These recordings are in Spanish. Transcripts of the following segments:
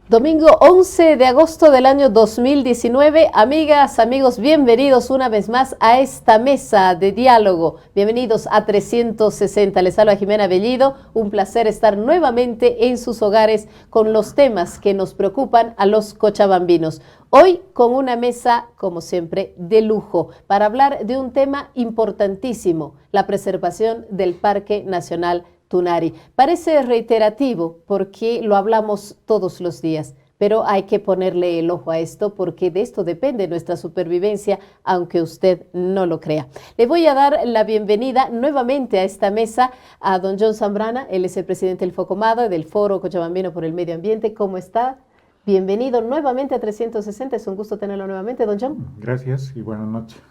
Domingo 11 de agosto del año 2019. Amigas, amigos, bienvenidos una vez más a esta mesa de diálogo. Bienvenidos a 360. Les habla Jimena Bellido. Un placer estar nuevamente en sus hogares con los temas que nos preocupan a los cochabambinos. Hoy con una mesa, como siempre, de lujo para hablar de un tema importantísimo, la preservación del Parque Nacional Tunari. Parece reiterativo porque lo hablamos todos los días, pero hay que ponerle el ojo a esto porque de esto depende nuestra supervivencia, aunque usted no lo crea. Le voy a dar la bienvenida nuevamente a esta mesa a don John Zambrana. Él es el presidente del FOCOMADO, del Foro Cochabambino por el Medio Ambiente. ¿Cómo está? Bienvenido nuevamente a 360. Es un gusto tenerlo nuevamente, don John. Gracias y buenas noches.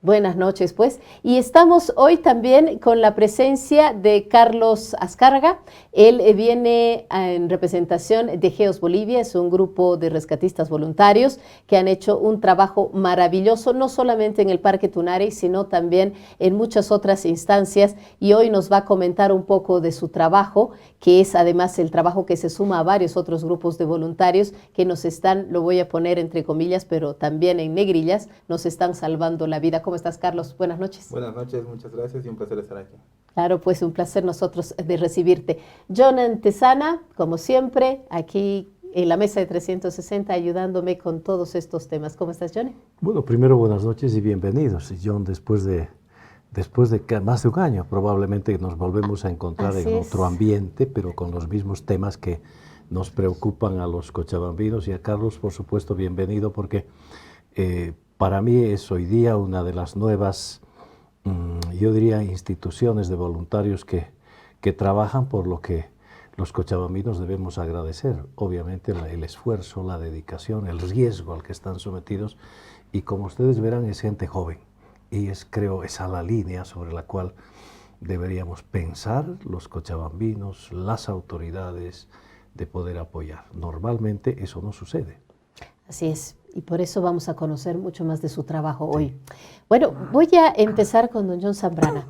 Buenas noches, pues. Y estamos hoy también con la presencia de Carlos Azcárraga. Él viene en representación de GEOS Bolivia, es un grupo de rescatistas voluntarios que han hecho un trabajo maravilloso, no solamente en el Parque Tunari, sino también en muchas otras instancias. Y hoy nos va a comentar un poco de su trabajo, que es además el trabajo que se suma a varios otros grupos de voluntarios que nos están, lo voy a poner entre comillas, pero también en negrillas, nos están salvando la vida. ¿Cómo estás, Carlos? Buenas noches. Buenas noches, muchas gracias y un placer estar aquí. Claro, pues un placer nosotros de recibirte. John Antesana, como siempre, aquí en la mesa de 360 ayudándome con todos estos temas. ¿Cómo estás, Johnny? Bueno, primero buenas noches y bienvenidos. John, después de más de un año, probablemente nos volvemos a encontrar en otro ambiente, pero con los mismos temas que nos preocupan a los cochabambinos. Y a Carlos, por supuesto, bienvenido, porque para mí es hoy día una de las nuevas, yo diría, instituciones de voluntarios que trabajan por lo que los cochabambinos debemos agradecer. Obviamente el esfuerzo, la dedicación, el riesgo al que están sometidos. Y como ustedes verán, es gente joven. Y creo, esa la línea sobre la cual deberíamos pensar los cochabambinos, las autoridades, de poder apoyar. Normalmente eso no sucede. Así es, y por eso vamos a conocer mucho más de su trabajo hoy. Bueno, voy a empezar con don John Zambrana,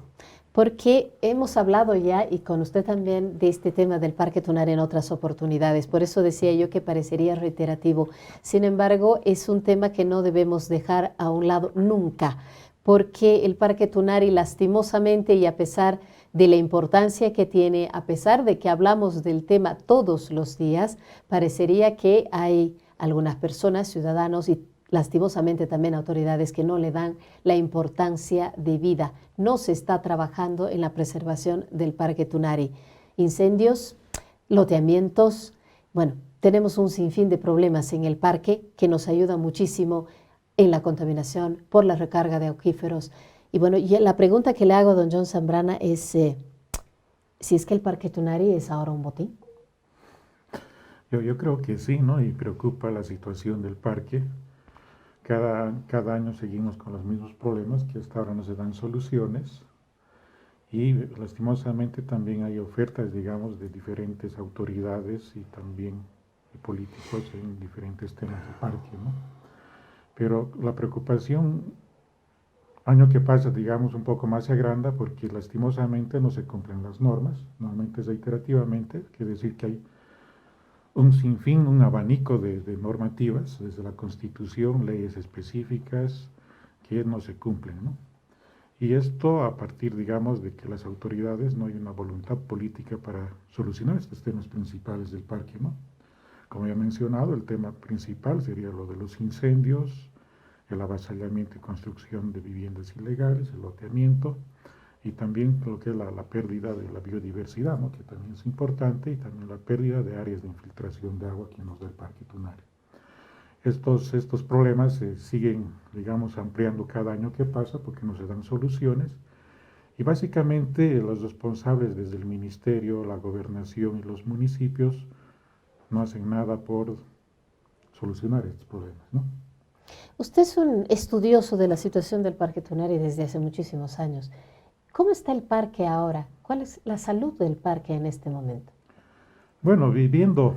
porque hemos hablado ya, y con usted también, de este tema del Parque Tunari en otras oportunidades. Por eso decía yo que parecería reiterativo. Sin embargo, es un tema que no debemos dejar a un lado nunca, porque el Parque Tunari, lastimosamente, y a pesar de la importancia que tiene, a pesar de que hablamos del tema todos los días, parecería que hay algunas personas, ciudadanos y lastimosamente también autoridades que no le dan la importancia debida. No se está trabajando en la preservación del Parque Tunari. Incendios, loteamientos, bueno, tenemos un sinfín de problemas en el parque que nos ayuda muchísimo en la contaminación por la recarga de acuíferos. Y bueno, la pregunta que le hago a don John Zambrana es si es que el Parque Tunari es ahora un botín. Yo creo que sí, ¿no? Y preocupa la situación del parque. Cada año seguimos con los mismos problemas que hasta ahora no se dan soluciones. Y lastimosamente también hay ofertas, digamos, de diferentes autoridades y también de políticos en diferentes temas del parque, ¿no? Pero la preocupación, año que pasa, digamos, un poco más se agranda porque lastimosamente no se cumplen las normas, normalmente reiterativamente, quiere decir que hay un sinfín, un abanico de normativas, desde la Constitución, leyes específicas que no se cumplen, ¿no? Y esto a partir, digamos, de que las autoridades no hay una voluntad política para solucionar estos temas principales del parque, ¿no? Como ya he mencionado, el tema principal sería lo de los incendios, el avasallamiento y construcción de viviendas ilegales, el loteamiento, y también lo que es la pérdida de la biodiversidad, ¿no? Que también es importante, y también la pérdida de áreas de infiltración de agua que nos da el Parque Tunari. Estos problemas se siguen, digamos, ampliando cada año que pasa porque no se dan soluciones, y básicamente los responsables desde el Ministerio, la Gobernación y los municipios no hacen nada por solucionar estos problemas, ¿no? Usted es un estudioso de la situación del Parque Tunari desde hace muchísimos años. ¿Cómo está el parque ahora? ¿Cuál es la salud del parque en este momento? Bueno, viviendo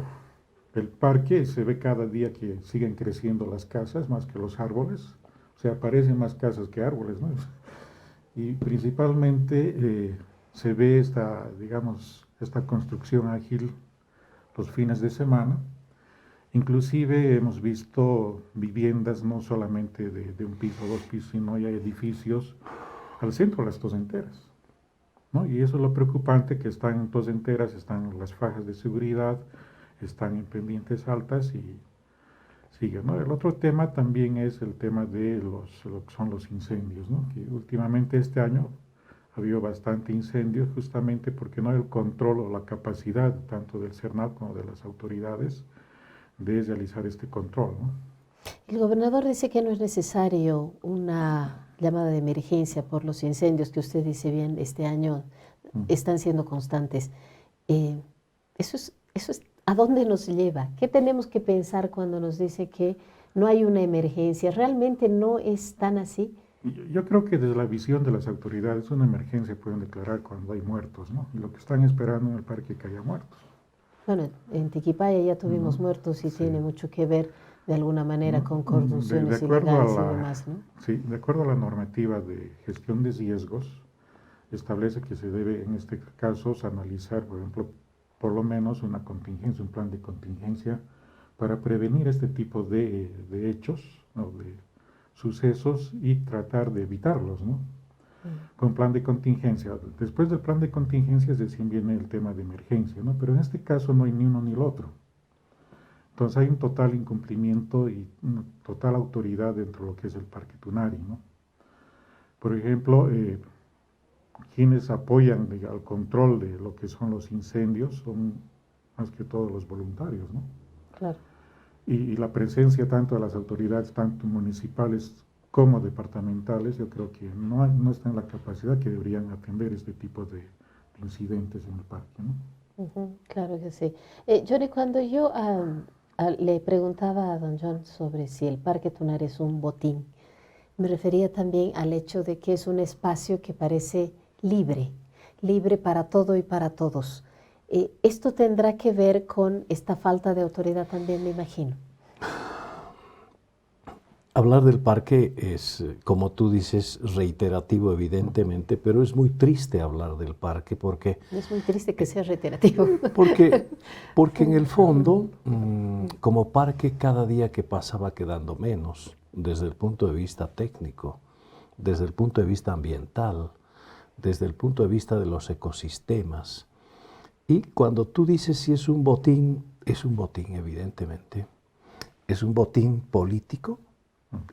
el parque se ve cada día que siguen creciendo las casas más que los árboles. O sea, aparecen más casas que árboles, ¿no? Y principalmente se ve esta, digamos, esta construcción ágil los fines de semana. Inclusive hemos visto viviendas no solamente de un piso o dos pisos, sino ya edificios al centro de las tosenteras, ¿no? Y eso es lo preocupante, que están en tosenteras, están las fajas de seguridad, están en pendientes altas y sigue, ¿no? El otro tema también es el tema de lo que son los incendios, ¿no? Que últimamente este año ha habido bastante incendios justamente porque no hay el control o la capacidad tanto del CERNAP como de las autoridades de realizar este control, ¿no? El gobernador dice que no es necesario una llamada de emergencia por los incendios que usted dice bien, este año están siendo constantes. Eso es, ¿a dónde nos lleva? ¿Qué tenemos que pensar cuando nos dice que no hay una emergencia? ¿Realmente no es tan así? Yo creo que desde la visión de las autoridades una emergencia pueden declarar cuando hay muertos, ¿no? Y lo que están esperando en el parque es que haya muertos. Bueno, en Tiquipaya ya tuvimos muertos y tiene mucho que ver de alguna manera con corrupciones ilegales y demás, ¿no? Sí, de acuerdo a la normativa de gestión de riesgos, establece que se debe en este caso analizar, por ejemplo, por lo menos una contingencia, un plan de contingencia para prevenir este tipo de hechos, ¿no? De sucesos y tratar de evitarlos, ¿no? Con plan de contingencia. Después del plan de contingencia recién viene el tema de emergencia, ¿no? Pero en este caso no hay ni uno ni el otro. Entonces hay un total incumplimiento y una total autoridad dentro de lo que es el Parque Tunari, ¿no? Por ejemplo, quienes apoyan al control de lo que son los incendios son más que todos los voluntarios, ¿no? Claro. Y la presencia tanto de las autoridades, tanto municipales como departamentales, yo creo que no está en la capacidad que deberían atender este tipo de incidentes en el parque, ¿no? Claro que sí. Johnny, cuando yo le preguntaba a don John sobre si el Parque Tunari es un botín, me refería también al hecho de que es un espacio que parece libre, libre para todo y para todos. ¿Esto tendrá que ver con esta falta de autoridad también, me imagino? Hablar del parque es, como tú dices, reiterativo evidentemente, pero es muy triste hablar del parque porque... Es muy triste que sea reiterativo. Porque en el fondo, como parque, cada día que pasa va quedando menos, desde el punto de vista técnico, desde el punto de vista ambiental, desde el punto de vista de los ecosistemas. Y cuando tú dices si es un botín evidentemente. Es un botín político,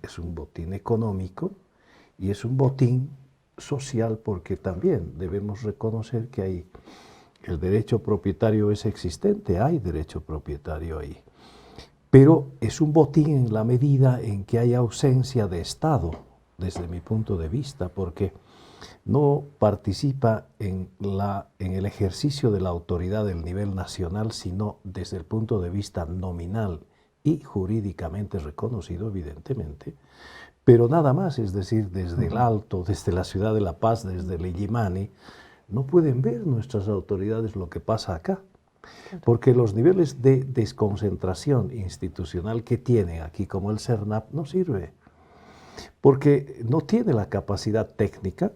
es un botín económico y es un botín social, porque también debemos reconocer que hay el derecho propietario es existente, hay derecho propietario ahí. Pero es un botín en la medida en que hay ausencia de Estado, desde mi punto de vista, porque no participa en el ejercicio de la autoridad del nivel nacional, sino desde el punto de vista nominal y jurídicamente reconocido, evidentemente, pero nada más, es decir, desde el Alto, desde la ciudad de La Paz, desde el Illimani, no pueden ver nuestras autoridades lo que pasa acá, porque los niveles de desconcentración institucional que tienen aquí, como el CERNAP, no sirve, porque no tiene la capacidad técnica,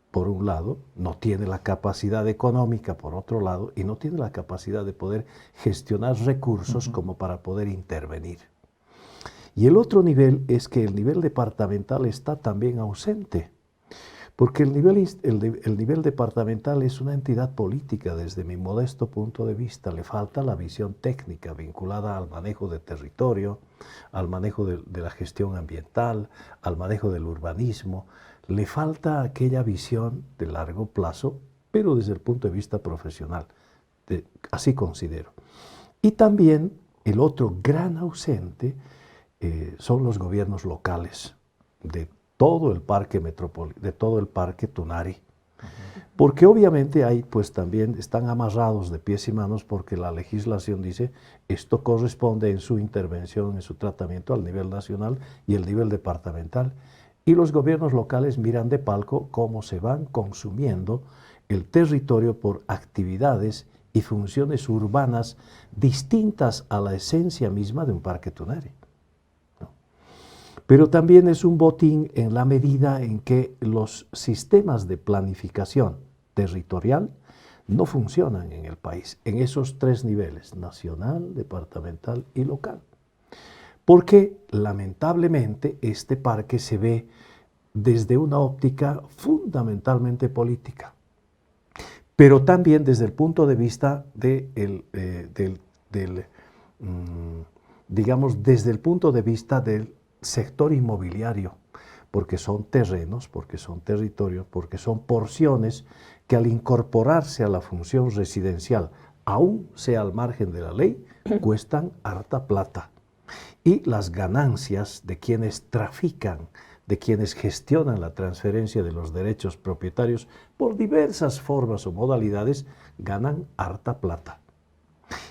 por un lado, no tiene la capacidad económica, por otro lado, y no tiene la capacidad de poder gestionar recursos como para poder intervenir. Y el otro nivel es que el nivel departamental está también ausente, porque el nivel departamental es una entidad política desde mi modesto punto de vista. Le falta la visión técnica vinculada al manejo de territorio, al manejo de la gestión ambiental, al manejo del urbanismo. Le falta aquella visión de largo plazo, pero desde el punto de vista profesional, así considero. Y también el otro gran ausente son los gobiernos locales de todo el parque de todo el parque Tunari, porque obviamente ahí pues también están amarrados de pies y manos, porque la legislación dice esto corresponde en su intervención, en su tratamiento al nivel nacional y el nivel departamental. Y los gobiernos locales miran de palco cómo se van consumiendo el territorio por actividades y funciones urbanas distintas a la esencia misma de un parque Tunari, ¿no? Pero también es un botín en la medida en que los sistemas de planificación territorial no funcionan en el país, en esos tres niveles, nacional, departamental y local. porque lamentablemente este parque se ve desde una óptica fundamentalmente política, pero también desde el punto de vista digamos, desde el punto de vista del sector inmobiliario, porque son terrenos, porque son territorios, porque son porciones que al incorporarse a la función residencial, aún sea al margen de la ley, cuestan harta plata. Y las ganancias de quienes trafican, de quienes gestionan la transferencia de los derechos propietarios por diversas formas o modalidades, ganan harta plata.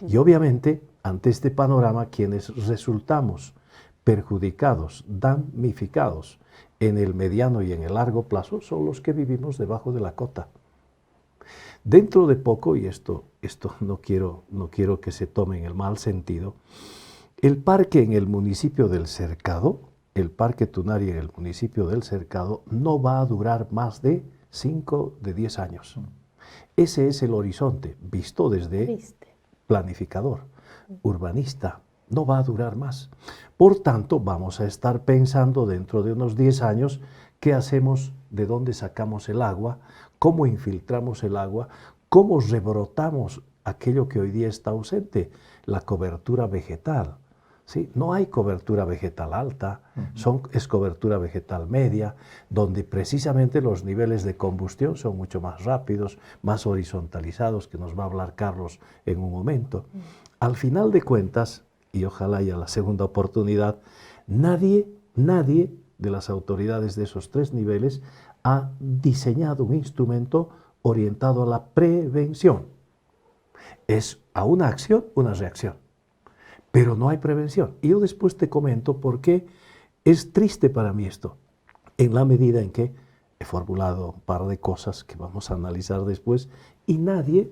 Y obviamente, ante este panorama, quienes resultamos perjudicados, damnificados en el mediano y en el largo plazo, son los que vivimos debajo de la cota. Dentro de poco, y esto no quiero que se tome en el mal sentido, el parque en el municipio del Cercado, el Parque Tunari en el municipio del Cercado, no va a durar más de 5, de 10 años. Ese es el horizonte, visto desde planificador, urbanista, no va a durar más. Por tanto, vamos a estar pensando dentro de unos 10 años qué hacemos, de dónde sacamos el agua, cómo infiltramos el agua, cómo rebrotamos aquello que hoy día está ausente, la cobertura vegetal. ¿Sí? No hay cobertura vegetal alta, es cobertura vegetal media, donde precisamente los niveles de combustión son mucho más rápidos, más horizontalizados, que nos va a hablar Carlos en un momento. Al final de cuentas, y ojalá haya la segunda oportunidad, nadie de las autoridades de esos 3 niveles ha diseñado un instrumento orientado a la prevención. Es a una acción, una reacción. Pero no hay prevención. Y yo después te comento por qué es triste para mí esto, en la medida en que he formulado un par de cosas que vamos a analizar después y nadie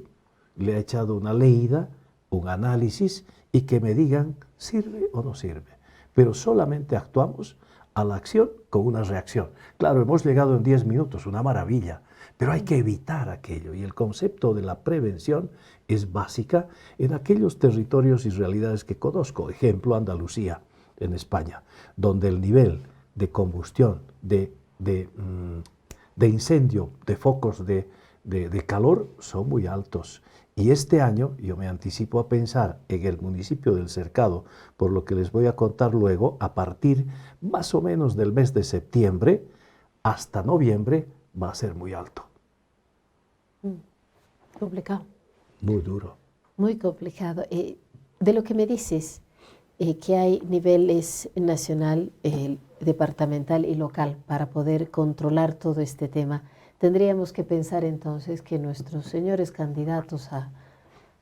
le ha echado una leída, un análisis y que me digan sirve o no sirve. Pero solamente actuamos a la acción con una reacción. Claro, hemos llegado en 10 minutos, una maravilla, pero hay que evitar aquello y el concepto de la prevención es básica en aquellos territorios y realidades que conozco. Ejemplo, Andalucía, en España, donde el nivel de combustión, de incendio, de focos de calor son muy altos. Y este año yo me anticipo a pensar en el municipio del Cercado, por lo que les voy a contar luego, a partir más o menos del mes de septiembre hasta noviembre va a ser muy alto. Complicado. Muy duro. Muy complicado. De lo que me dices, que hay niveles nacional, departamental y local para poder controlar todo este tema, tendríamos que pensar entonces que nuestros señores candidatos a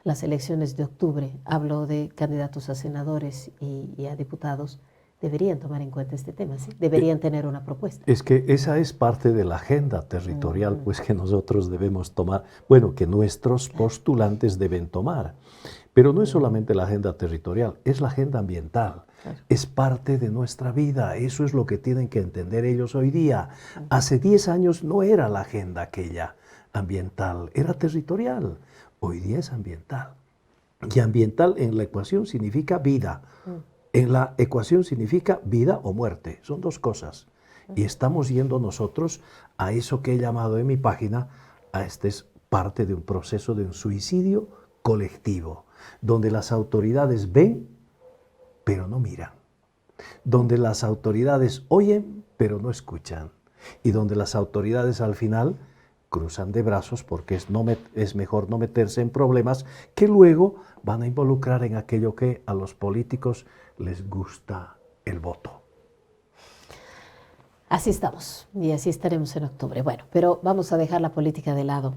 las elecciones de octubre, hablo de candidatos a senadores y a diputados, deberían tomar en cuenta este tema, ¿sí? Deberían tener una propuesta. Es que esa es parte de la agenda territorial, pues que nosotros debemos tomar, bueno, que nuestros postulantes deben tomar. Pero no es solamente la agenda territorial, es la agenda ambiental. Claro. Es parte de nuestra vida, eso es lo que tienen que entender ellos hoy día. Hace 10 años no era la agenda aquella ambiental, era territorial. Hoy día es ambiental. Y ambiental en la ecuación significa vida. En la ecuación significa vida o muerte, son 2 cosas. Y estamos yendo nosotros a eso que he llamado en mi página, este es parte de un proceso de un suicidio colectivo, donde las autoridades ven, pero no miran, donde las autoridades oyen, pero no escuchan, y donde las autoridades al final cruzan de brazos porque es mejor no meterse en problemas que luego van a involucrar en aquello que a los políticos les gusta el voto. Así estamos y así estaremos en octubre. Bueno, pero vamos a dejar la política de lado.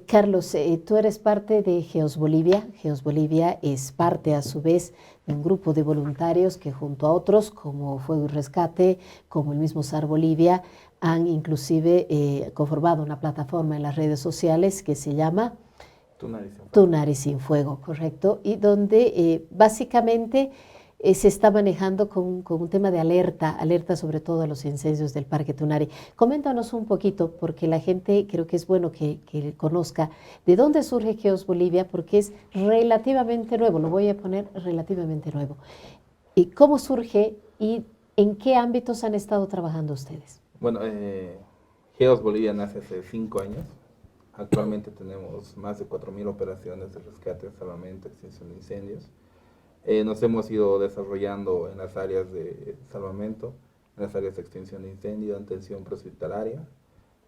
Carlos, tú eres parte de GEOS Bolivia. GEOS Bolivia es parte a su vez de un grupo de voluntarios que junto a otros como Fuego y Rescate, como el mismo SAR Bolivia, han inclusive conformado una plataforma en las redes sociales que se llama Tunari Sin Fuego, correcto, y donde básicamente se está manejando con un tema de alerta sobre todo a los incendios del Parque Tunari. Coméntanos un poquito, porque la gente creo que es bueno que conozca de dónde surge GEOS Bolivia, porque es relativamente nuevo, lo voy a poner relativamente nuevo. ¿Y cómo surge y en qué ámbitos han estado trabajando ustedes? Bueno, GEOS Bolivia nace hace 5 años. Actualmente tenemos más de 4.000 operaciones de rescate, salvamento, extinción de incendios. Nos hemos ido desarrollando en las áreas de salvamento, en las áreas de extinción de incendio, atención prehospitalaria,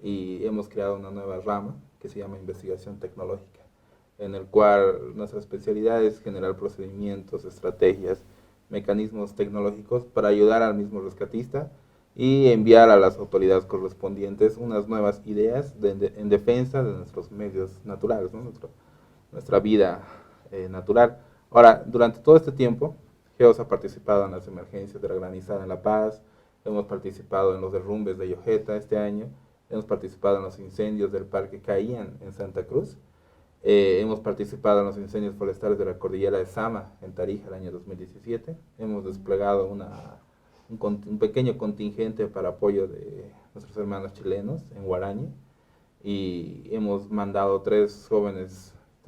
y hemos creado una nueva rama que se llama investigación tecnológica, en el cual nuestra especialidad es generar procedimientos, estrategias, mecanismos tecnológicos para ayudar al mismo rescatista y enviar a las autoridades correspondientes unas nuevas ideas en defensa de nuestros medios naturales, ¿no? Nuestra vida natural. Ahora, durante todo este tiempo, GEOS ha participado en las emergencias de la granizada en La Paz, hemos participado en los derrumbes de Yojeta este año, hemos participado en los incendios del Parque Caían en Santa Cruz, hemos participado en los incendios forestales de la cordillera de Sama en Tarija el año 2017, hemos desplegado un pequeño contingente para apoyo de nuestros hermanos chilenos en Guarañe, y hemos mandado 3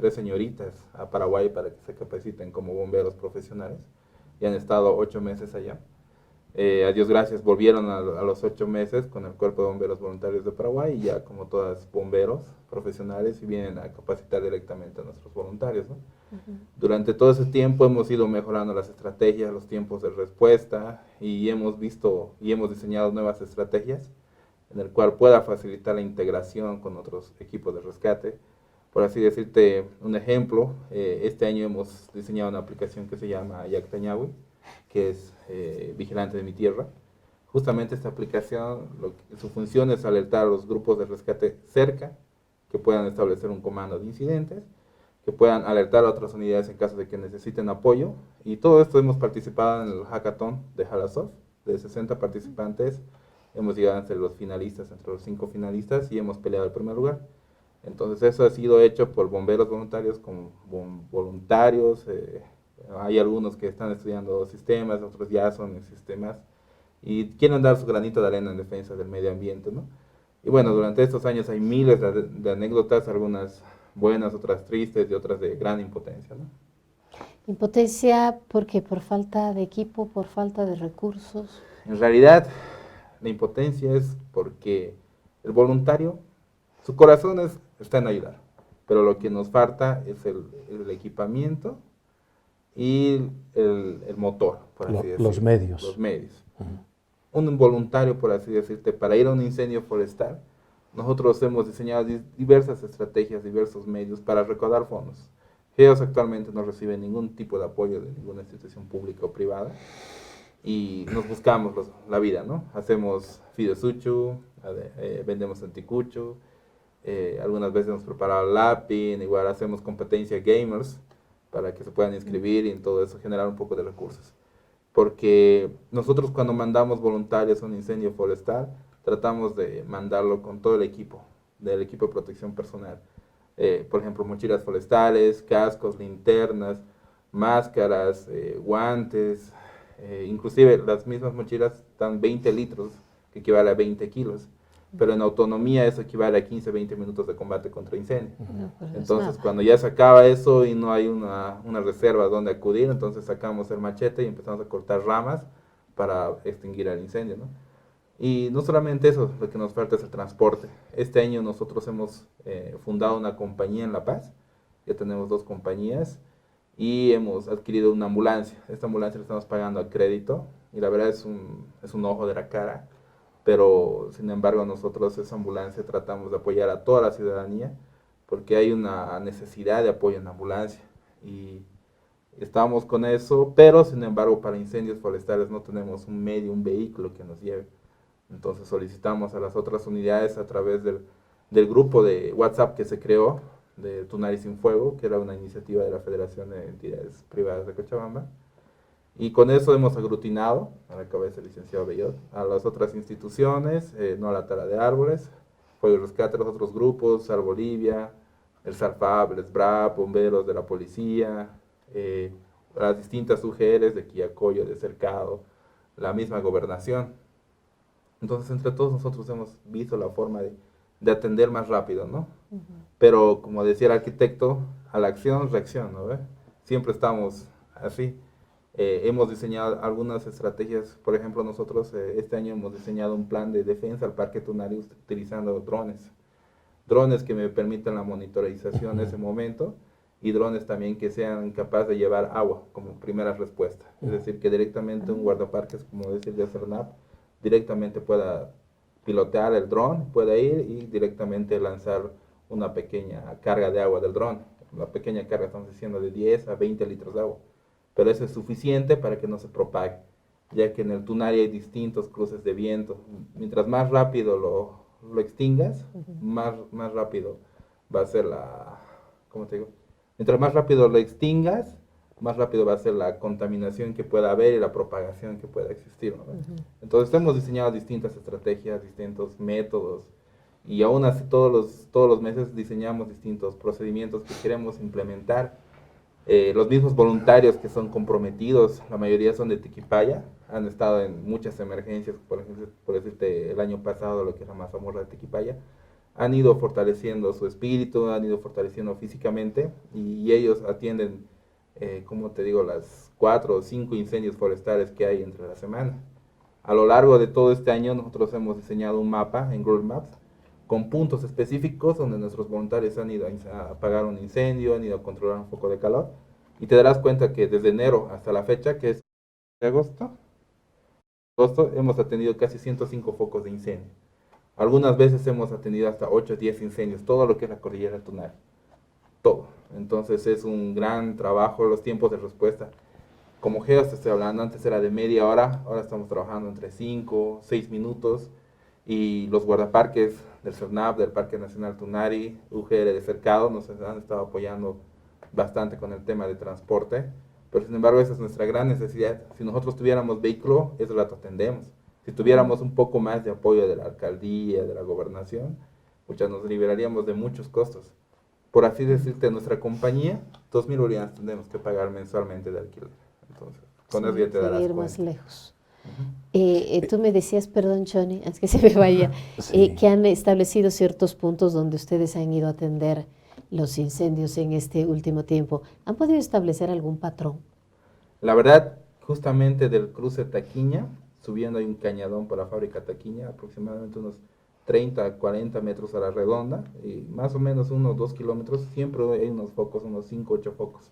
señoritas a Paraguay para que se capaciten como bomberos profesionales, y han estado 8 meses allá. A Dios gracias, volvieron a los 8 meses con el Cuerpo de Bomberos Voluntarios de Paraguay, y ya como todas bomberos profesionales, y vienen a capacitar directamente a nuestros voluntarios, ¿no? Durante todo ese tiempo hemos ido mejorando las estrategias, los tiempos de respuesta, y hemos visto y hemos diseñado nuevas estrategias en el cual pueda facilitar la integración con otros equipos de rescate. Por así decirte un ejemplo, este año hemos diseñado una aplicación que se llama Yactañahui, que es Vigilante de mi Tierra. Justamente esta aplicación, su función es alertar a los grupos de rescate cerca, que puedan establecer un comando de incidentes, que puedan alertar a otras unidades en caso de que necesiten apoyo. Y todo esto hemos participado en el hackathon de Halasoft, de 60 participantes. Hemos llegado entre los finalistas, entre los 5 finalistas, y hemos peleado el primer lugar. Entonces eso ha sido hecho por bomberos voluntarios con voluntarios. Hay algunos que están estudiando sistemas, otros ya son en sistemas y quieren dar su granito de arena en defensa del medio ambiente, ¿no? Y bueno, durante estos años hay miles de anécdotas, algunas buenas, otras tristes y otras de gran impotencia, ¿no? Impotencia, ¿por qué? ¿Por falta de equipo, por falta de recursos? En realidad, la impotencia es porque el voluntario, su corazón está en ayudar, pero lo que nos falta es el equipamiento y el motor, por así decirlo. Los medios. Los medios. Un voluntario, por así decirte, para ir a un incendio forestal, nosotros hemos diseñado diversas estrategias, diversos medios para recaudar fondos. GEOS actualmente no recibe ningún tipo de apoyo de ninguna institución pública o privada, y nos buscamos la vida, ¿no? Hacemos fidesuchu, vendemos anticucho, algunas veces hemos preparado lápiz, igual hacemos competencia gamers para que se puedan inscribir, y en todo eso generar un poco de recursos. Porque nosotros cuando mandamos voluntarios a un incendio forestal, tratamos de mandarlo con todo el equipo, del equipo de protección personal. Por ejemplo, mochilas forestales, cascos, linternas, máscaras, guantes, inclusive las mismas mochilas dan 20 litros, que equivale a 20 kilos, pero en autonomía eso equivale a 15, 20 minutos de combate contra incendio. Entonces, cuando ya se acaba eso y no hay una reserva donde acudir, entonces sacamos el machete y empezamos a cortar ramas para extinguir el incendio, ¿no? Y no solamente eso, lo que nos falta es el transporte. Este año nosotros hemos fundado una compañía en La Paz, ya tenemos 2 compañías, y hemos adquirido una ambulancia. Esta ambulancia la estamos pagando a crédito, y la verdad es un ojo de la cara, pero sin embargo nosotros esa ambulancia tratamos de apoyar a toda la ciudadanía, porque hay una necesidad de apoyo en la ambulancia, y estamos con eso, pero sin embargo para incendios forestales no tenemos un medio, un vehículo que nos lleve. Entonces solicitamos a las otras unidades a través del grupo de WhatsApp que se creó, de Tunari Sin Fuego, que era una iniciativa de la Federación de Entidades Privadas de Cochabamba, y con eso hemos aglutinado, a la cabeza del licenciado Bellot, a las otras instituciones, No a la Tala de Árboles, Fuego y Rescate, los otros grupos, SAR Bolivia, el SARFAB, el SBRAP, bomberos de la policía, las distintas UGRs de Quillacollo, de Cercado, la misma gobernación. Entonces, entre todos nosotros hemos visto la forma de atender más rápido, ¿no? Pero, como decía el arquitecto, a la acción, reacción, ¿no? Siempre estamos así. Hemos diseñado algunas estrategias, por ejemplo, nosotros este año hemos diseñado un plan de defensa al Parque Tunari utilizando drones. Drones que me permitan la monitorización en ese momento y drones también que sean capaces de llevar agua como primera respuesta. Es decir, que directamente un guardaparques, como decir de CERNAP, directamente pueda pilotear el dron, pueda ir y directamente lanzar una pequeña carga de agua del dron. La pequeña carga, estamos diciendo, de 10 a 20 litros de agua. Pero eso es suficiente para que no se propague, ya que en el Tunari hay distintos cruces de viento. Mientras más rápido lo extingas, más rápido va a ser ¿cómo te digo? Mientras más rápido lo extingas, más rápido va a ser la contaminación que pueda haber y la propagación que pueda existir, ¿no? Entonces hemos diseñado distintas estrategias, distintos métodos, y aún así todos los meses diseñamos distintos procedimientos que queremos implementar. Los mismos voluntarios que son comprometidos, la mayoría son de Tiquipaya, han estado en muchas emergencias, por ejemplo, por decirte, el año pasado, lo que es la mazamorra de Tiquipaya, han ido fortaleciendo su espíritu, han ido fortaleciendo físicamente, y ellos atienden, como te digo, las 4 o 5 incendios forestales que hay entre la semana. A lo largo de todo este año nosotros hemos diseñado un mapa en Google Maps, con puntos específicos donde nuestros voluntarios han ido a apagar un incendio, han ido a controlar un foco de calor, y te darás cuenta que desde enero hasta la fecha, que es agosto, hemos atendido casi 105 focos de incendio. Algunas veces hemos atendido hasta 8 o 10 incendios, todo lo que es la cordillera del Tunari, todo. Entonces es un gran trabajo, los tiempos de respuesta. Como GEOS te estoy hablando, antes era de media hora, ahora estamos trabajando entre 5, 6 minutos, y los guardaparques del CERNAP, del Parque Nacional Tunari, UGR de Cercado, nos han estado apoyando bastante con el tema de transporte, pero sin embargo esa es nuestra gran necesidad. Si nosotros tuviéramos vehículo, ese rato atendemos. Si tuviéramos un poco más de apoyo de la alcaldía, de la gobernación, nos liberaríamos de muchos costos. Por así decirte, nuestra compañía, 2.000 bolivianos tendremos que pagar mensualmente de alquiler. Entonces, con eso ya te darás ir cuenta. más lejos. Tú me decías, perdón, Johnny, antes que se me vaya, que han establecido ciertos puntos donde ustedes han ido a atender los incendios en este último tiempo. ¿Han podido establecer algún patrón? La verdad, justamente del cruce Taquiña, subiendo hay un cañadón por la fábrica Taquiña, aproximadamente unos 30 a 40 metros a la redonda, y más o menos unos 2 kilómetros, siempre hay unos focos, unos 5 o 8 focos.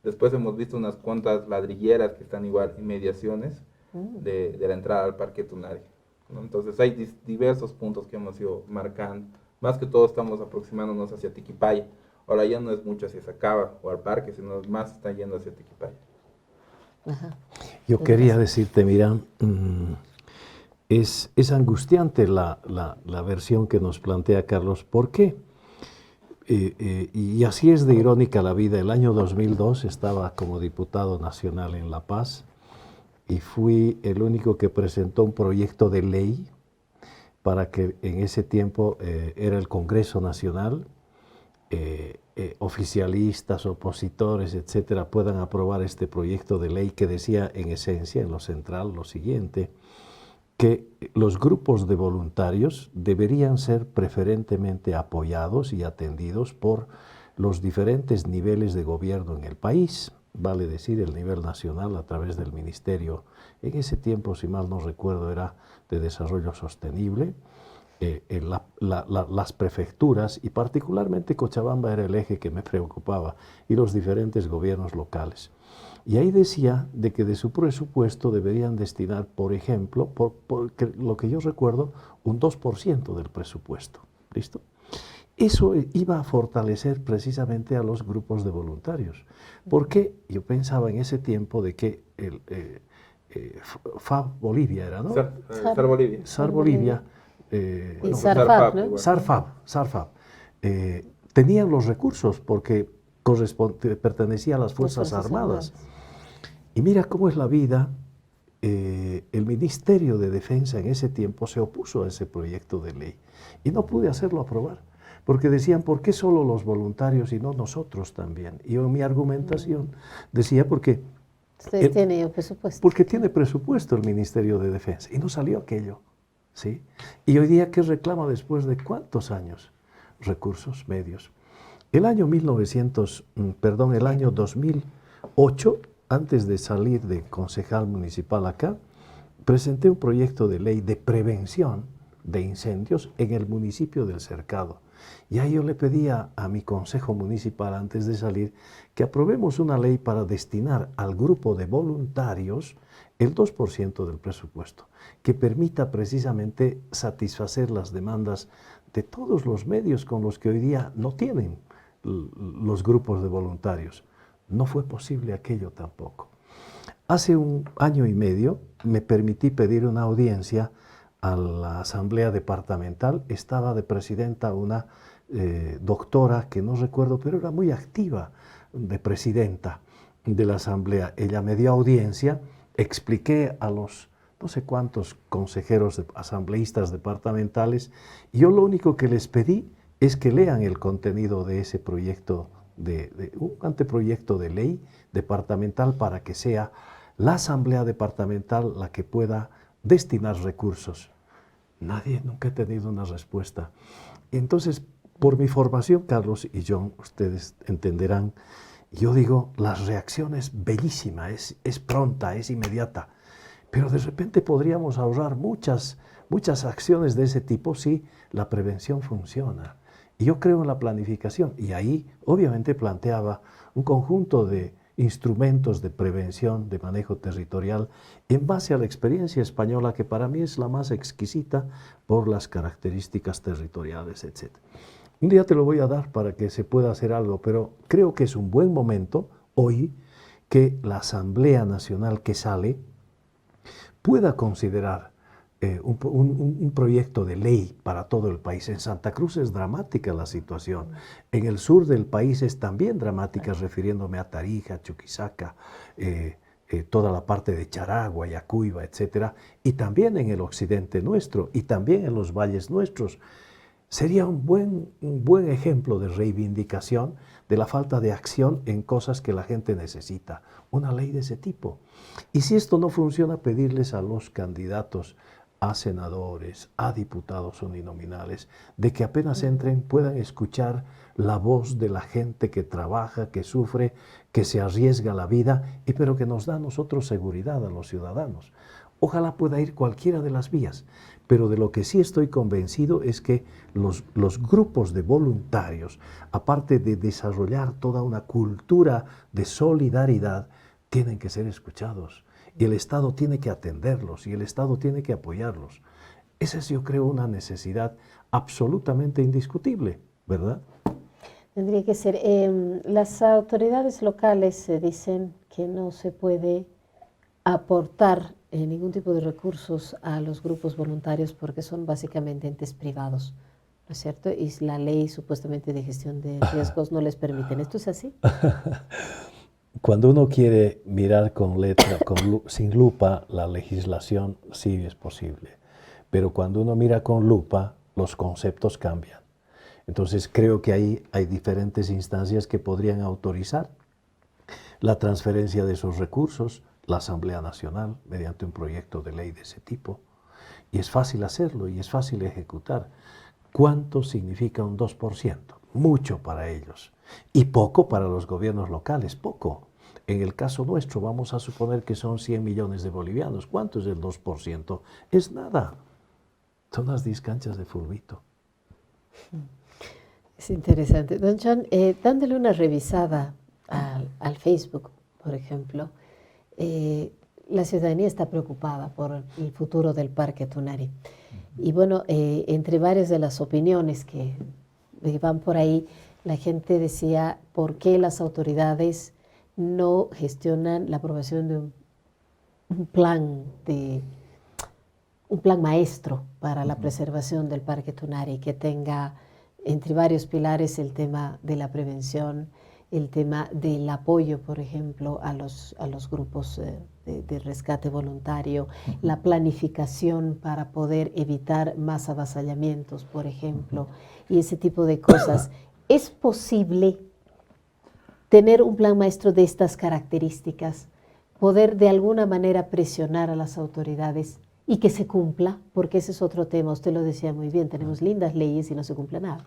Después hemos visto unas cuantas ladrilleras que están igual en mediaciones de la entrada al Parque Tunari, ¿no? Entonces hay diversos puntos que hemos ido marcando. Más que todo estamos aproximándonos hacia Tiquipaya. Ahora ya no es mucho hacia Sacaba o al parque, sino más está yendo hacia Tiquipaya. Ajá. Yo quería decirte, mira, es angustiante la versión que nos plantea Carlos. ¿Por qué? Y así es de irónica la vida. El año 2002 estaba como diputado nacional en La Paz y fui el único que presentó un proyecto de ley para que en ese tiempo era el Congreso Nacional, oficialistas, opositores, etcétera, puedan aprobar este proyecto de ley que decía en esencia, en lo central, lo siguiente: que los grupos de voluntarios deberían ser preferentemente apoyados y atendidos por los diferentes niveles de gobierno en el país, vale decir el nivel nacional a través del Ministerio, en ese tiempo, si mal no recuerdo, era de Desarrollo Sostenible, las prefecturas, y particularmente Cochabamba era el eje que me preocupaba, y los diferentes gobiernos locales. Y ahí decía de que de su presupuesto deberían destinar, por ejemplo, por lo que yo recuerdo, un 2% del presupuesto. ¿Listo? Eso iba a fortalecer precisamente a los grupos de voluntarios. Porque yo pensaba en ese tiempo de que FAB Bolivia era, ¿no? SAR Bolivia. SAR Bolivia. Y SARFAB, ¿no? SARFAB. Tenían los recursos porque pertenecía a las Fuerzas Armadas. Y mira cómo es la vida. El Ministerio de Defensa en ese tiempo se opuso a ese proyecto de ley y no pude hacerlo aprobar, porque decían, ¿por qué solo los voluntarios y no nosotros también? Y yo en mi argumentación decía, porque tiene presupuesto. Porque tiene presupuesto el Ministerio de Defensa, y no salió aquello, ¿sí? Y hoy día, ¿qué reclama después de cuántos años? Recursos, medios. El año 2008 antes de salir de concejal municipal acá, presenté un proyecto de ley de prevención de incendios en el municipio del Cercado. Y ahí yo le pedía a mi consejo municipal antes de salir que aprobemos una ley para destinar al grupo de voluntarios el 2% del presupuesto, que permita precisamente satisfacer las demandas de todos los medios con los que hoy día no tienen los grupos de voluntarios. No fue posible aquello tampoco. Hace un año y medio me permití pedir una audiencia a la Asamblea Departamental. Estaba de presidenta una doctora que no recuerdo, pero era muy activa de presidenta de la Asamblea. Ella me dio audiencia, expliqué a los no sé cuántos consejeros asambleístas departamentales, y yo lo único que les pedí es que lean el contenido de ese proyecto, un anteproyecto de ley departamental, para que sea la Asamblea Departamental la que pueda destinar recursos. Nadie, nunca he tenido una respuesta. Entonces, por mi formación, Carlos y John, ustedes entenderán, yo digo, la reacción es bellísima, es pronta, es inmediata, pero de repente podríamos ahorrar muchas acciones de ese tipo si la prevención funciona. Y yo creo en la planificación, y ahí obviamente planteaba un conjunto de instrumentos de prevención, de manejo territorial, en base a la experiencia española, que para mí es la más exquisita por las características territoriales, etc. Un día te lo voy a dar para que se pueda hacer algo, pero creo que es un buen momento hoy que la Asamblea Nacional que sale pueda considerar un proyecto de ley para todo el país. En Santa Cruz es dramática la situación. En el sur del país es también dramática, refiriéndome a Tarija, Chuquisaca, toda la parte de Charagua, Yacuiba, etc. Y también en el occidente nuestro, y también en los valles nuestros. Sería un buen ejemplo de reivindicación de la falta de acción en cosas que la gente necesita. Una ley de ese tipo. Y si esto no funciona, pedirles a los candidatos a senadores, a diputados uninominales, de que apenas entren puedan escuchar la voz de la gente que trabaja, que sufre, que se arriesga la vida, pero que nos da a nosotros seguridad, a los ciudadanos. Ojalá pueda ir cualquiera de las vías, pero de lo que sí estoy convencido es que los grupos de voluntarios, aparte de desarrollar toda una cultura de solidaridad, tienen que ser escuchados. Y el Estado tiene que atenderlos, y el Estado tiene que apoyarlos. Esa es, yo creo, una necesidad absolutamente indiscutible, ¿verdad? Tendría que ser. Las autoridades locales dicen que no se puede aportar ningún tipo de recursos a los grupos voluntarios porque son básicamente entes privados, ¿no es cierto? Y la ley supuestamente de gestión de riesgos no les permiten. ¿Esto es así? Cuando uno quiere mirar con letra, sin lupa, la legislación sí es posible. Pero cuando uno mira con lupa, los conceptos cambian. Entonces creo que ahí hay diferentes instancias que podrían autorizar la transferencia de esos recursos, la Asamblea Nacional, mediante un proyecto de ley de ese tipo. Y es fácil hacerlo y es fácil ejecutar. ¿Cuánto significa un 2%? Mucho para ellos. Y poco para los gobiernos locales, poco. En el caso nuestro vamos a suponer que son 100 millones de bolivianos. ¿Cuánto es el 2%? Es nada. Son las 10 canchas de fulbito. Es interesante. Don John, dándole una revisada al Facebook, por ejemplo, la ciudadanía está preocupada por el futuro del Parque Tunari. Y bueno, entre varias de las opiniones que van por ahí, la gente decía, ¿por qué las autoridades no gestionan la aprobación de un plan maestro para la preservación del Parque Tunari, que tenga entre varios pilares el tema de la prevención, el tema del apoyo, por ejemplo, a los grupos de rescate voluntario, la planificación para poder evitar más avasallamientos, por ejemplo, y ese tipo de cosas? ¿Es posible tener un plan maestro de estas características, poder de alguna manera presionar a las autoridades y que se cumpla? Porque ese es otro tema, usted lo decía muy bien, tenemos lindas leyes y no se cumple nada.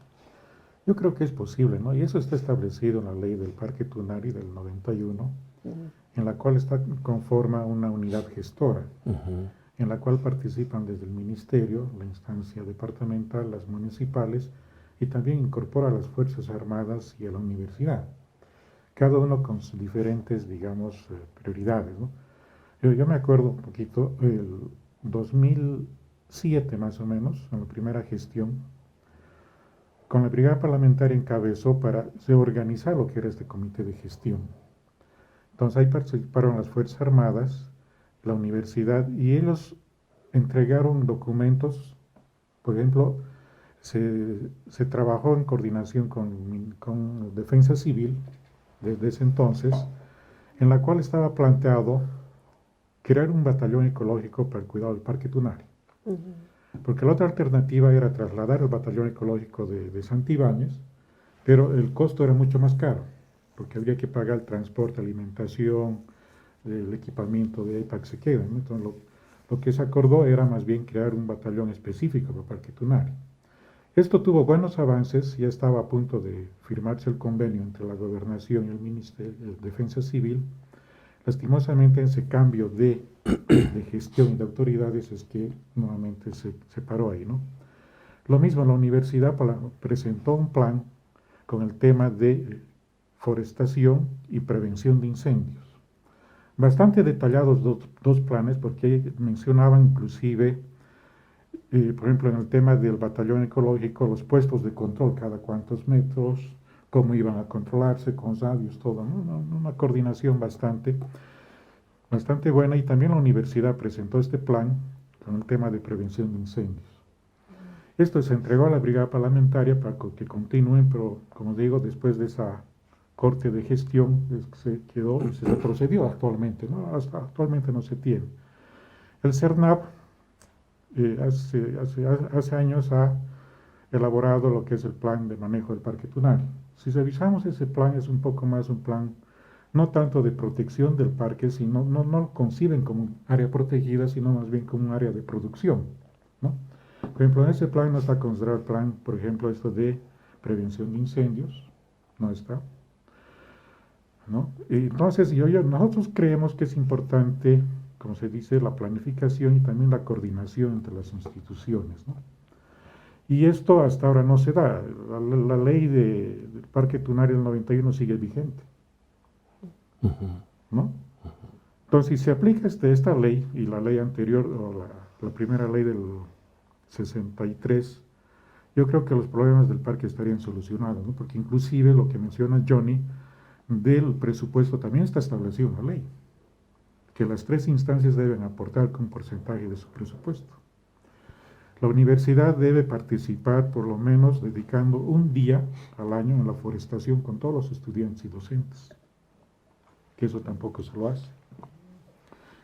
Yo creo que es posible, ¿no? Y eso está establecido en la ley del Parque Tunari del 91, en la cual conforma una unidad gestora, en la cual participan desde el ministerio, la instancia departamental, las municipales, y también incorpora a las Fuerzas Armadas y a la universidad, cada uno con sus diferentes, digamos, prioridades, ¿no? Yo me acuerdo un poquito, el 2007 más o menos, en la primera gestión, con la Brigada Parlamentaria encabezó para reorganizar lo que era este comité de gestión. Entonces ahí participaron las Fuerzas Armadas, la universidad, y ellos entregaron documentos. Por ejemplo, se trabajó en coordinación con Defensa Civil desde ese entonces, en la cual estaba planteado crear un batallón ecológico para el cuidado del Parque Tunari. Porque la otra alternativa era trasladar el batallón ecológico de Santibáñez, pero el costo era mucho más caro, porque habría que pagar el transporte, alimentación, el equipamiento de ahí para que se queden, ¿no? Entonces lo que se acordó era más bien crear un batallón específico para el Parque Tunari. Esto tuvo buenos avances, ya estaba a punto de firmarse el convenio entre la Gobernación y el Ministerio de Defensa Civil. Lastimosamente, ese cambio de gestión y de autoridades es que nuevamente se paró ahí, ¿no? Lo mismo, la universidad presentó un plan con el tema de forestación y prevención de incendios. Bastante detallados dos planes, porque mencionaban inclusive, por ejemplo, en el tema del batallón ecológico, los puestos de control cada cuantos metros, cómo iban a controlarse con radios, todo, ¿no? Una coordinación bastante buena, y también la universidad presentó este plan con el tema de prevención de incendios. Esto se entregó a la Brigada Parlamentaria para que continúen, pero como digo, después de esa corte de gestión se quedó y se procedió actualmente, ¿no? Hasta actualmente no se tiene. El CERNAP hace años ha elaborado lo que es el plan de manejo del Parque Tunari. Si revisamos ese plan, es un poco más un plan no tanto de protección del parque, sino no lo conciben como un área protegida, sino más bien como un área de producción, ¿no? Por ejemplo, en ese plan no está considerado el plan, por ejemplo, esto de prevención de incendios, no está, ¿no? Y entonces, nosotros creemos que es importante, como se dice, la planificación y también la coordinación entre las instituciones, ¿no? Y esto hasta ahora no se da. La ley del Parque Tunari del 91 sigue vigente, ¿no? Entonces, si se aplica esta ley y la ley anterior, o la primera ley del 63, yo creo que los problemas del parque estarían solucionados, ¿no? Porque inclusive lo que menciona Johnny del presupuesto también está establecido en la ley, que las 3 instancias deben aportar con un porcentaje de su presupuesto. La universidad debe participar por lo menos dedicando un día al año en la forestación con todos los estudiantes y docentes, que eso tampoco se lo hace.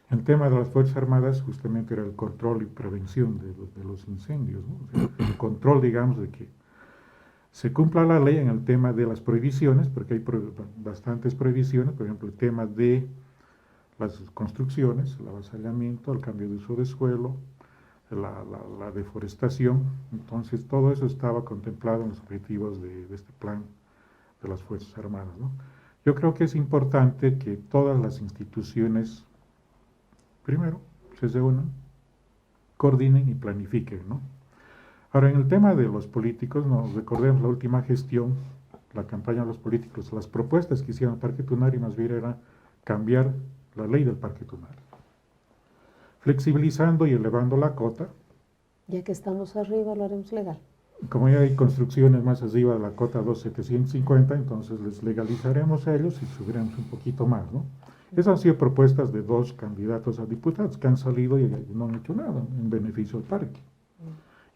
El tema de las Fuerzas Armadas justamente era el control y prevención de los incendios, ¿no? O sea, el control, digamos, de que se cumpla la ley en el tema de las prohibiciones, porque hay bastantes prohibiciones, por ejemplo, el tema de las construcciones, el avasallamiento, el cambio de uso de suelo, la deforestación. Entonces todo eso estaba contemplado en los objetivos de este plan de las Fuerzas Armadas, ¿no? Yo creo que es importante que todas las instituciones primero se reúnan, coordinen y planifiquen, ¿no? Ahora, en el tema de los políticos, nos recordemos la última gestión, la campaña de los políticos, las propuestas que hicieron el Parque Tunari más bien era cambiar la ley del Parque Tunari, flexibilizando y elevando la cota. Ya que estamos arriba, lo haremos legal. Como ya hay construcciones más arriba de la cota 2.750, entonces les legalizaremos a ellos y subiremos un poquito más, ¿no? Esas han sido propuestas de 2 candidatos a diputados que han salido y no han hecho nada en beneficio del parque.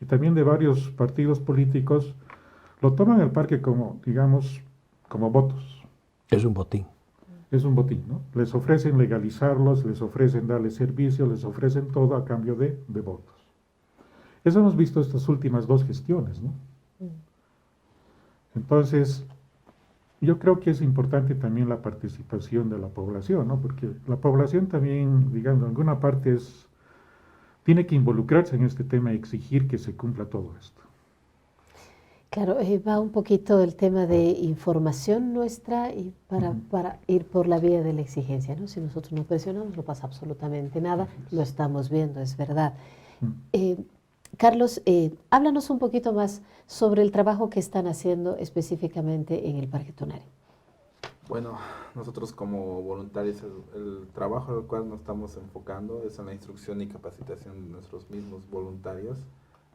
Y también de varios partidos políticos lo toman el parque como, digamos, como votos. Es un botín. Es un botín, ¿no? Les ofrecen legalizarlos, les ofrecen darles servicio, les ofrecen todo a cambio de votos. Eso hemos visto estas últimas 2 gestiones, ¿no? Entonces, yo creo que es importante también la participación de la población, ¿no? Porque la población también, digamos, en alguna parte tiene que involucrarse en este tema y exigir que se cumpla todo esto. Claro, va un poquito el tema de información nuestra y para ir por la vía de la exigencia, ¿no? Si nosotros no presionamos, no pasa absolutamente nada, lo estamos viendo, es verdad. Eh, Carlos, háblanos un poquito más sobre el trabajo que están haciendo específicamente en el Parque Tunari. Bueno, nosotros como voluntarios, el trabajo al cual nos estamos enfocando es en la instrucción y capacitación de nuestros mismos voluntarios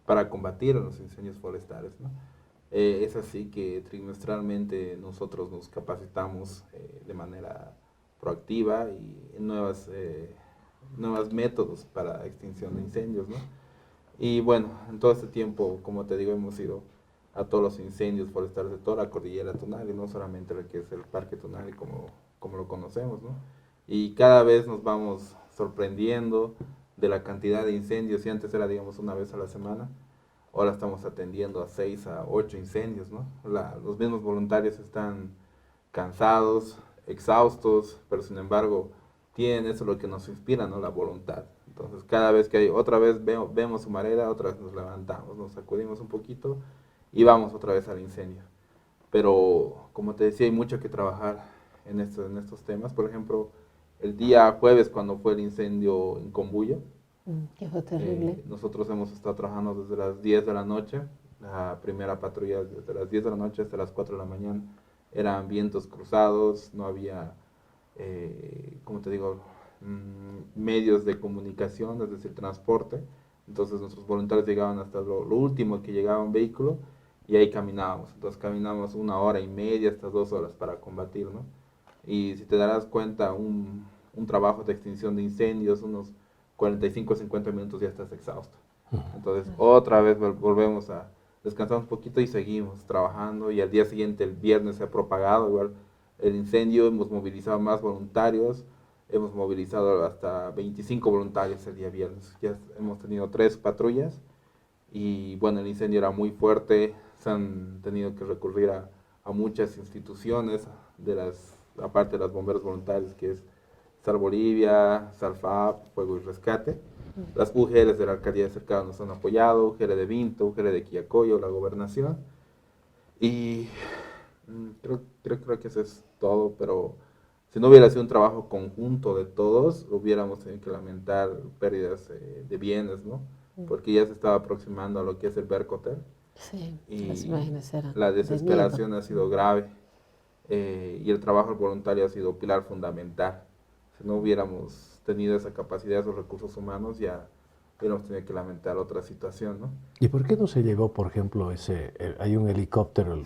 para combatir los incendios forestales, ¿no? Es así que trimestralmente nosotros nos capacitamos de manera proactiva y en nuevos métodos para extinción de incendios, ¿no? Y bueno, en todo este tiempo, como te digo, hemos ido a todos los incendios forestales de toda la cordillera Tunari, no solamente el que es el Parque Tunari como lo conocemos, ¿no? Y cada vez nos vamos sorprendiendo de la cantidad de incendios. Si antes era, digamos, una vez a la semana, ahora estamos atendiendo a 6 a 8 incendios, ¿no? Los mismos voluntarios están cansados, exhaustos, pero sin embargo tienen eso lo que nos inspira, ¿no? La voluntad. Entonces cada vez que hay, otra vez vemos su mareda, otra vez nos levantamos, nos sacudimos un poquito y vamos otra vez al incendio. Pero como te decía, hay mucho que trabajar en estos temas. Por ejemplo, el día jueves cuando fue el incendio en Combuya, Que fue terrible. nosotros hemos estado trabajando desde las 10 de la noche, la primera patrulla desde las 10 de la noche hasta las 4 de la mañana. Eran vientos cruzados, no había, como te digo, medios de comunicación, es decir, transporte. Entonces nuestros voluntarios llegaban hasta lo último que llegaba un vehículo y ahí caminábamos. Entonces caminábamos 1 hora y media hasta 2 horas para combatir, ¿no? Y si te darás cuenta, un trabajo de extinción de incendios, unos 45 o 50 minutos ya estás exhausto. Entonces otra vez volvemos a descansar un poquito y seguimos trabajando, y al día siguiente, el viernes, se ha propagado igual el incendio, hemos movilizado más voluntarios, hemos movilizado hasta 25 voluntarios el día viernes, ya hemos tenido 3 patrullas y bueno, el incendio era muy fuerte, se han tenido que recurrir a muchas instituciones, aparte de los bomberos voluntarios, que es SAR Bolivia, SARFAP, Fuego y Rescate. Las UGLs de la alcaldía de Cercado nos han apoyado, UGL de Vinto, UGL de Quillacollo, la gobernación. Y creo que eso es todo, pero si no hubiera sido un trabajo conjunto de todos, hubiéramos tenido que lamentar pérdidas de bienes, ¿no? Porque ya se estaba aproximando a lo que es el Bercotel. Sí, Y las imágenes eran la de desesperación miedo. ha sido grave, y el trabajo voluntario ha sido pilar fundamental. Si no hubiéramos tenido esa capacidad, esos recursos humanos, ya hubiéramos tenido que lamentar otra situación, ¿no? ¿Y por qué no se llegó, por ejemplo, hay un helicóptero, El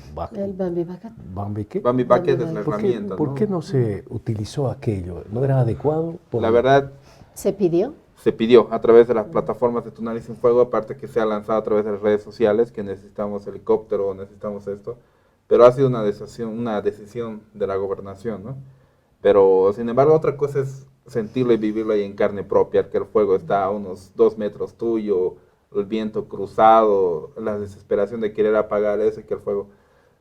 Bambi Bacat. Bambi qué? Bambi Bucket es Bambi la Bucket. herramienta, ¿Por ¿no? qué no se utilizó aquello? ¿No era adecuado? La verdad, ¿Se pidió? se pidió a través de las plataformas de Tunari Sin Fuego, aparte que se ha lanzado a través de las redes sociales, que necesitamos helicóptero o necesitamos esto, pero ha sido una decisión de la gobernación, ¿no? Pero, sin embargo, otra cosa es sentirlo y vivirlo ahí en carne propia, que el fuego está a unos 2 metros tuyo, el viento cruzado, la desesperación de querer apagar eso, que el fuego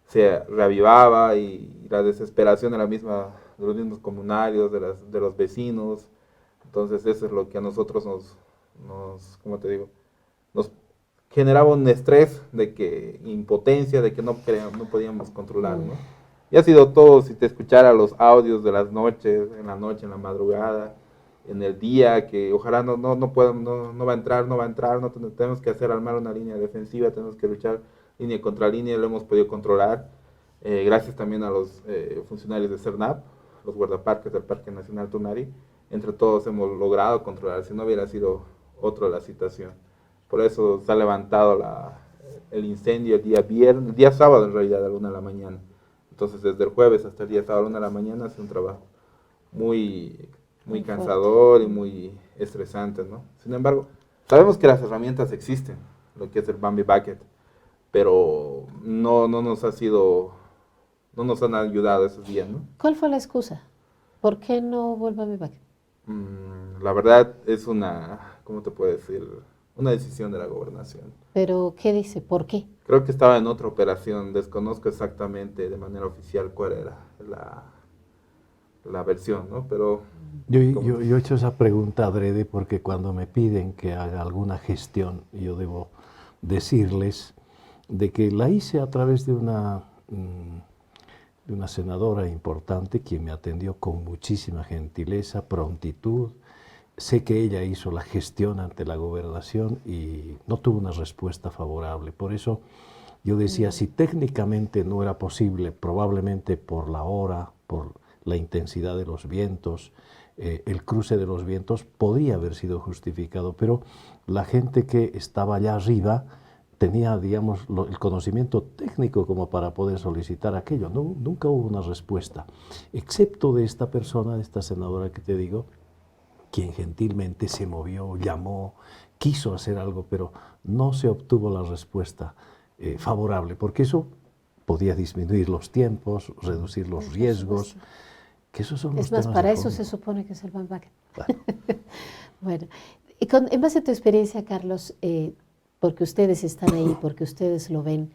se reavivaba, y la desesperación de los mismos comunarios, de los vecinos. Entonces eso es lo que a nosotros ¿cómo te digo? Nos generaba un estrés impotencia, de que no podíamos controlar, ¿no? Y ha sido todo, si te escuchara los audios de las noches, en la madrugada, en el día, que ojalá no va a entrar, no tenemos que armar una línea defensiva, tenemos que luchar línea contra línea, lo hemos podido controlar, gracias también a los funcionarios de CERNAP, los guardaparques del Parque Nacional Tunari. Entre todos hemos logrado controlar, si no hubiera sido otra la situación. Por eso se ha levantado el incendio el día sábado en realidad, a la 1 de la mañana. Entonces desde el jueves hasta el día sábado a la 1 de la mañana ha sido un trabajo muy cansador y muy estresante, ¿no? Sin embargo, sabemos que las herramientas existen, lo que es el Bambi Bucket, pero no nos han ayudado esos días, ¿no? ¿Cuál fue la excusa? ¿Por qué no hubo el Bambi Bacat? La verdad es ¿cómo te puedo decir? Una decisión de la gobernación. ¿Pero qué dice? ¿Por qué? Creo que estaba en otra operación, desconozco exactamente de manera oficial cuál era la versión, ¿no? Pero Yo he hecho esa pregunta adrede porque cuando me piden que haga alguna gestión, yo debo decirles de que la hice a través de una senadora importante quien me atendió con muchísima gentileza, prontitud. Sé que ella hizo la gestión ante la gobernación y no tuvo una respuesta favorable. Por eso yo decía, si técnicamente no era posible, probablemente por la hora, por la intensidad de los vientos, el cruce de los vientos podría haber sido justificado, pero la gente que estaba allá arriba tenía, digamos, el conocimiento técnico como para poder solicitar aquello. Nunca hubo una respuesta, excepto de esta persona, de esta senadora que te digo, quien gentilmente se movió, llamó, quiso hacer algo, pero no se obtuvo la respuesta favorable, porque eso podía disminuir los tiempos, reducir los riesgos, que esos son los Es más, temas para de eso fondo. se supone que es el Banback. Claro. Bueno, y en base a tu experiencia, Carlos, porque ustedes están ahí, porque ustedes lo ven,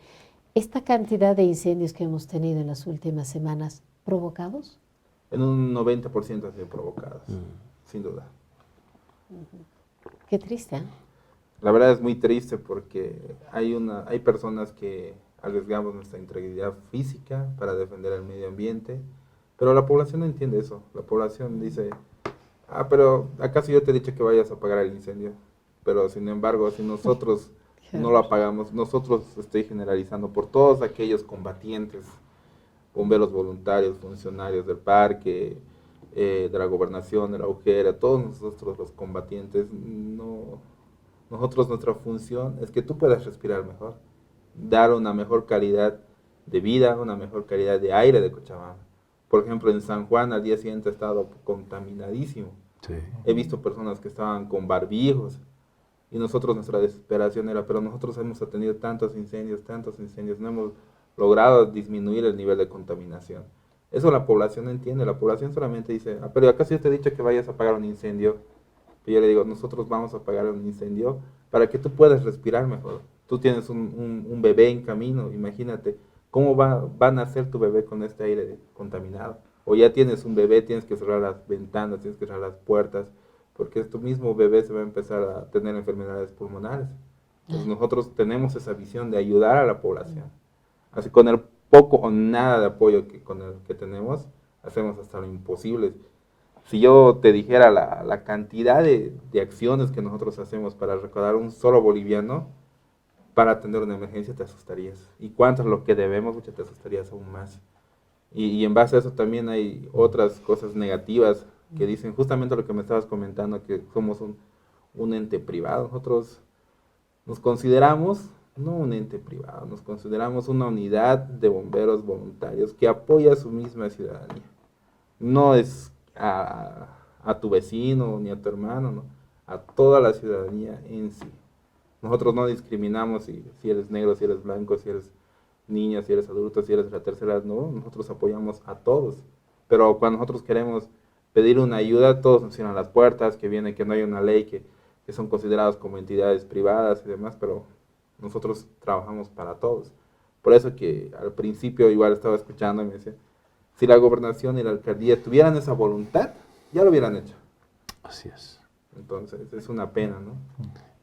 esta cantidad de incendios que hemos tenido en las últimas semanas, ¿provocados? En un 90% han sido provocadas, sin duda. Qué triste, ¿eh? La verdad es muy triste porque hay personas que arriesgamos nuestra integridad física para defender el medio ambiente, pero la población no entiende eso. La población dice, pero ¿acaso yo te he dicho que vayas a apagar el incendio? Pero sin embargo, si nosotros no lo apagamos, nosotros, estoy generalizando, por todos aquellos combatientes, bomberos voluntarios, funcionarios del parque, de la gobernación, de la UGERA, todos nosotros los combatientes, nosotros nuestra función es que tú puedas respirar mejor, dar una mejor calidad de vida, una mejor calidad de aire de Cochabamba. Por ejemplo, en San Juan al día siguiente ha estado contaminadísimo. Sí. He visto personas que estaban con barbijos y nosotros, nuestra desesperación era, pero nosotros hemos tenido tantos incendios, no hemos logrado disminuir el nivel de contaminación. Eso la población no entiende, la población solamente dice, pero ¿acaso yo te he dicho que vayas a apagar un incendio? Y yo le digo, nosotros vamos a apagar un incendio para que tú puedas respirar mejor. Tú tienes un bebé en camino, imagínate, ¿cómo va a nacer tu bebé con este aire contaminado? O ya tienes un bebé, tienes que cerrar las ventanas, tienes que cerrar las puertas, porque tu mismo bebé se va a empezar a tener enfermedades pulmonares. Entonces nosotros tenemos esa visión de ayudar a la población. Así con el poco o nada de apoyo con el que tenemos, hacemos hasta lo imposible. Si yo te dijera la cantidad de acciones que nosotros hacemos para recaudar un solo boliviano para atender una emergencia, te asustarías. Y cuánto es lo que debemos, te asustarías aún más. Y en base a eso también hay otras cosas negativas que dicen justamente lo que me estabas comentando, que somos un ente privado. Nosotros nos consideramos no un ente privado, nos consideramos una unidad de bomberos voluntarios que apoya a su misma ciudadanía. No es a tu vecino ni a tu hermano, ¿no? A toda la ciudadanía en sí. Nosotros no discriminamos si eres negro, si eres blanco, si eres niño, si eres adulto, si eres de la tercera edad, no, nosotros apoyamos a todos. Pero cuando nosotros queremos pedir una ayuda, todos nos cierran las puertas, que no hay una ley, que son considerados como entidades privadas y demás, pero nosotros trabajamos para todos. Por eso que al principio igual estaba escuchando y me decía, si la gobernación y la alcaldía tuvieran esa voluntad, ya lo hubieran hecho. Así es. Entonces es una pena, ¿no?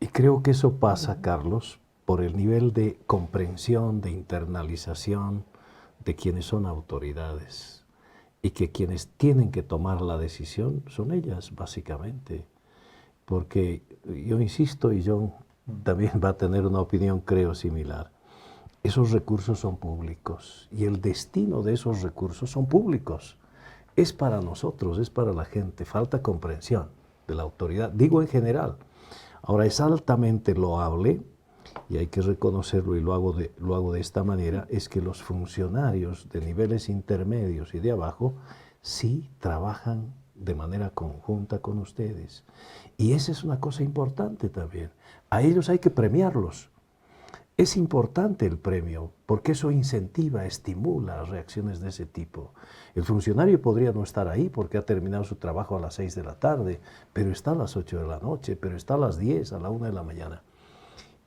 Y creo que eso pasa, Carlos, por el nivel de comprensión, de internalización de quienes son autoridades y que quienes tienen que tomar la decisión son ellas, básicamente. Porque yo insisto, y John también va a tener una opinión, creo, similar. Esos recursos son públicos y el destino de esos recursos son públicos. Es para nosotros, es para la gente. Falta comprensión de la autoridad, digo en general. Ahora, es altamente loable, y hay que reconocerlo y lo hago de esta manera, es que los funcionarios de niveles intermedios y de abajo sí trabajan de manera conjunta con ustedes. Y esa es una cosa importante también. A ellos hay que premiarlos. Es importante el premio, porque eso incentiva, estimula reacciones de ese tipo. El funcionario podría no estar ahí porque ha terminado su trabajo a las 6 de la tarde, pero está a las 8 de la noche, pero está a las 10, a la 1 de la mañana.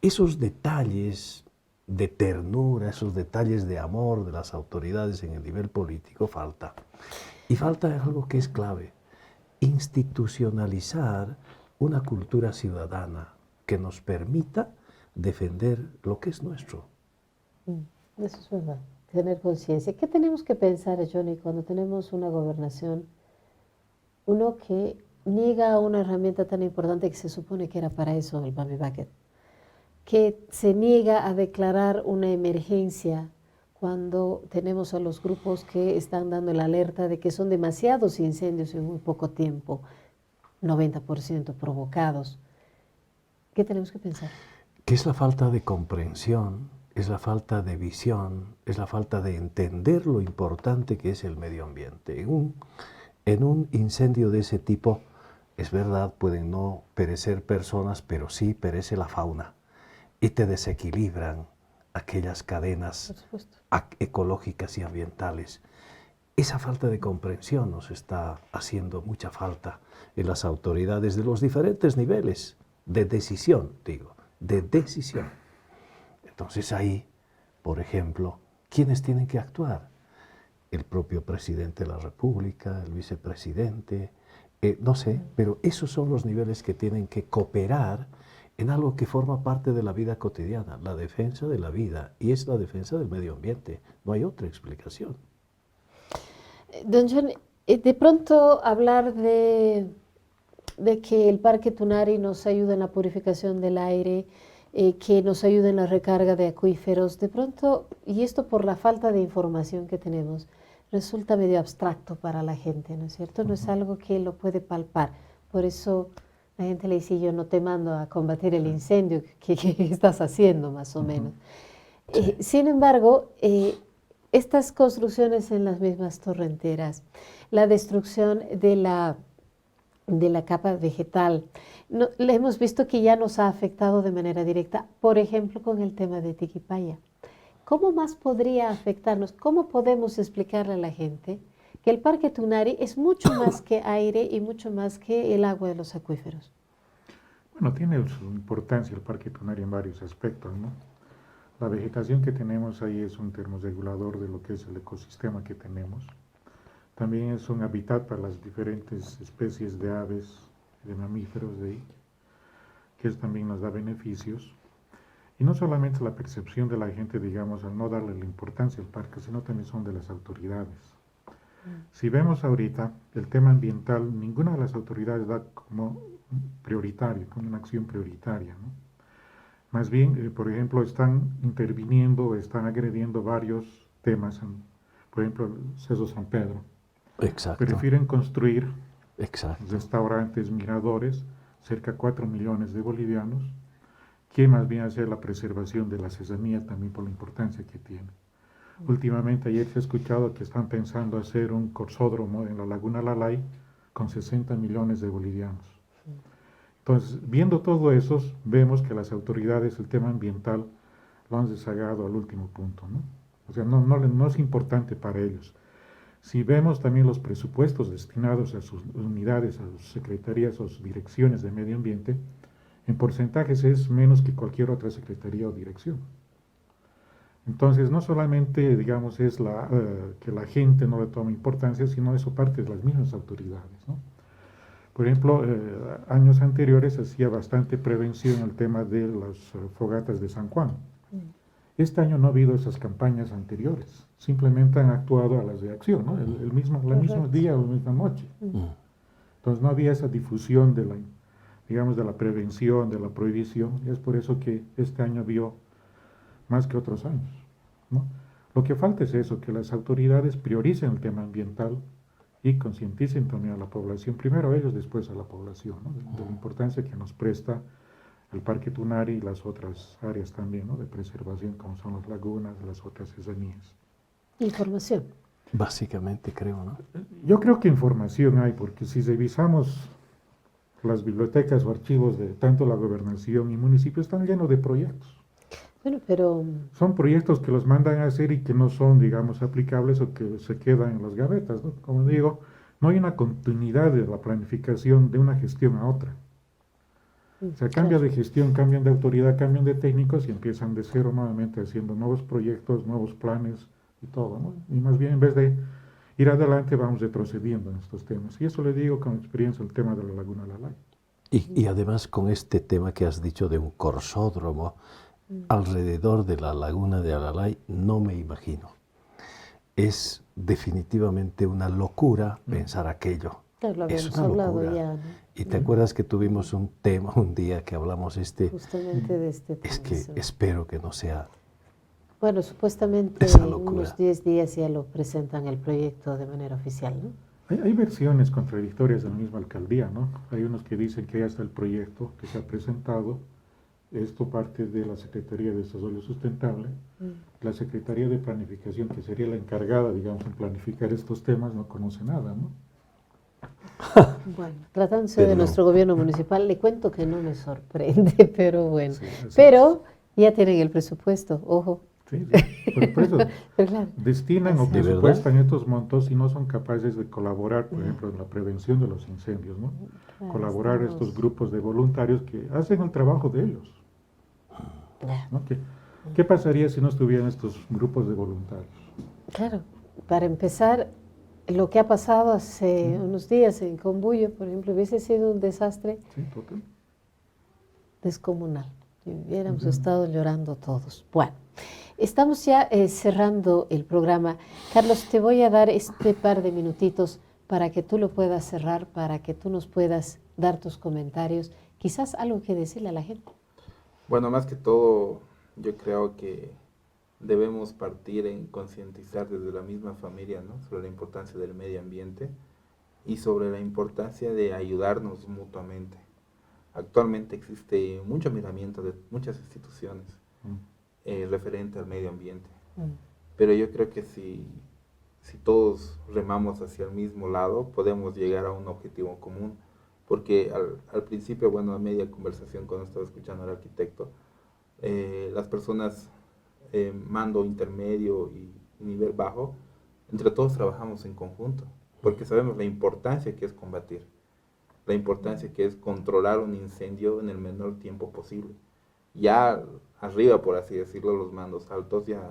Esos detalles de ternura, esos detalles de amor de las autoridades en el nivel político falta. Y falta algo que es clave, institucionalizar una cultura ciudadana que nos permita defender lo que es nuestro. Eso es verdad, tener conciencia. ¿Qué tenemos que pensar, Johnny, cuando tenemos una gobernación, uno que niega una herramienta tan importante que se supone que era para eso, el Bami Bucket, que se niega a declarar una emergencia cuando tenemos a los grupos que están dando la alerta de que son demasiados incendios en muy poco tiempo, 90% provocados? ¿Qué tenemos que pensar? Que es la falta de comprensión, es la falta de visión, es la falta de entender lo importante que es el medio ambiente. En un incendio de ese tipo, es verdad, pueden no perecer personas, pero sí perece la fauna y te desequilibran aquellas cadenas ecológicas y ambientales. Esa falta de comprensión nos está haciendo mucha falta en las autoridades de los diferentes niveles de decisión, de decisión. Entonces ahí, por ejemplo, ¿quiénes tienen que actuar? El propio presidente de la República, el vicepresidente, no sé, pero esos son los niveles que tienen que cooperar en algo que forma parte de la vida cotidiana, la defensa de la vida, y es la defensa del medio ambiente. No hay otra explicación. Don John, de pronto hablar de que el Parque Tunari nos ayuda en la purificación del aire, que nos ayuda en la recarga de acuíferos, de pronto, y esto por la falta de información que tenemos, resulta medio abstracto para la gente, ¿no es cierto? No es algo que lo puede palpar. Por eso la gente le dice, yo no te mando a combatir el incendio, ¿qué estás haciendo más o menos? Sin embargo, estas construcciones en las mismas torrenteras, la destrucción de la capa vegetal, le hemos visto que ya nos ha afectado de manera directa, por ejemplo, con el tema de Tiquipaya. ¿Cómo más podría afectarnos? ¿Cómo podemos explicarle a la gente que el Parque Tunari es mucho más que aire y mucho más que el agua de los acuíferos? Bueno, tiene su importancia el Parque Tunari en varios aspectos, ¿no? La vegetación que tenemos ahí es un termorregulador de lo que es el ecosistema que tenemos. También es un hábitat para las diferentes especies de aves y de mamíferos de ahí, que eso también nos da beneficios. Y no solamente la percepción de la gente, digamos, al no darle la importancia al parque, sino también son de las autoridades. Si vemos ahorita el tema ambiental, ninguna de las autoridades da como prioritario, como una acción prioritaria, ¿no? Más bien, por ejemplo, están interviniendo, están agrediendo varios temas, por ejemplo, el Ceso San Pedro. Exacto. Prefieren construir Exacto. restaurantes, miradores, cerca de 4 millones de bolivianos, que más bien hacer la preservación de la artesanía también por la importancia que tiene. Últimamente, ayer se ha escuchado que están pensando hacer un corsódromo en la Laguna Lalay con 60 millones de bolivianos. Entonces, viendo todo eso, vemos que las autoridades, el tema ambiental, lo han rezagado al último punto, ¿no? O sea, no es importante para ellos. Si vemos también los presupuestos destinados a sus unidades, a sus secretarías o sus direcciones de medio ambiente, en porcentajes es menos que cualquier otra secretaría o dirección. Entonces, no solamente, digamos, es que la gente no le toma importancia, sino eso parte de las mismas autoridades, ¿no? Por ejemplo, años anteriores hacía bastante prevención el tema de las fogatas de San Juan. Este año no ha habido esas campañas anteriores, simplemente han actuado a las de acción, ¿no? El mismo día o la misma noche. Entonces no había esa difusión de la prevención, de la prohibición, y es por eso que este año vio más que otros años, ¿no? Lo que falta es eso, que las autoridades prioricen el tema ambiental y concienticen también a la población, primero a ellos, después a la población, ¿no? de la importancia que nos presta el Parque Tunari y las otras áreas también, ¿no? de preservación, como son las lagunas, las otras serranías. Información. Básicamente, creo, ¿no? Yo creo que información hay, porque si revisamos las bibliotecas o archivos de tanto la gobernación y municipios, están llenos de proyectos. Bueno, pero son proyectos que los mandan a hacer y que no son, digamos, aplicables o que se quedan en las gavetas, ¿no? Como digo, no hay una continuidad de la planificación de una gestión a otra. O sea, cambia de gestión, cambian de autoridad, cambian de técnicos y empiezan de cero nuevamente haciendo nuevos proyectos, nuevos planes y todo, ¿no? Y más bien, en vez de ir adelante, vamos retrocediendo en estos temas. Y eso le digo con experiencia el tema de la Laguna Lalay. Y además con este tema que has dicho de un corsódromo, alrededor de la laguna de Alalay no me imagino. Es definitivamente una locura pensar aquello. Claro, lo Es habíamos una hablado locura. ya, ¿no? Y te acuerdas que tuvimos un tema un día que hablamos Justamente de este tema. es que sí. espero que no sea Bueno, supuestamente esa locura. unos 10 días ya lo presentan el proyecto de manera oficial, ¿no? Hay versiones contradictorias de la misma alcaldía, ¿no? Hay unos que dicen que ya está el proyecto que se ha presentado. Esto parte de la Secretaría de Desarrollo Sustentable. La Secretaría de Planificación, que sería la encargada, digamos, en planificar estos temas, no conoce nada, ¿no? Bueno, tratándose de Pero nuestro gobierno municipal, le cuento que no me sorprende, pero bueno. Sí, así Pero ya tienen el presupuesto, ojo. Sí, sí. Por eso Pero claro, destinan o ¿De verdad? presupuestan estos montos y no son capaces de colaborar, por ejemplo, en la prevención de los incendios, ¿no? claro, Colaborar estamos- estos grupos de voluntarios que hacen el trabajo de ellos, Ya, ¿no? ¿Qué pasaría si no estuvieran estos grupos de voluntarios? claro, para empezar, lo que ha pasado hace unos días en Combuyo, por ejemplo, hubiese sido un desastre Sí, total. descomunal. Y hubiéramos Ujú. estado llorando todos. Bueno, estamos ya cerrando el programa. Carlos, te voy a dar este par de minutitos para que tú lo puedas cerrar, para que tú nos puedas dar tus comentarios, quizás algo que decirle a la gente. Bueno, más que todo, yo creo que debemos partir en concientizar desde la misma familia, ¿no? Sobre la importancia del medio ambiente y sobre la importancia de ayudarnos mutuamente. Actualmente existe mucho miramiento de muchas instituciones referente al medio ambiente, pero yo creo que si todos remamos hacia el mismo lado, podemos llegar a un objetivo común, porque al principio, bueno, a media conversación cuando estaba escuchando al arquitecto, las personas mando intermedio y nivel bajo, entre todos trabajamos en conjunto, porque sabemos la importancia que es combatir, la importancia que es controlar un incendio en el menor tiempo posible. Ya arriba, por así decirlo, los mandos altos ya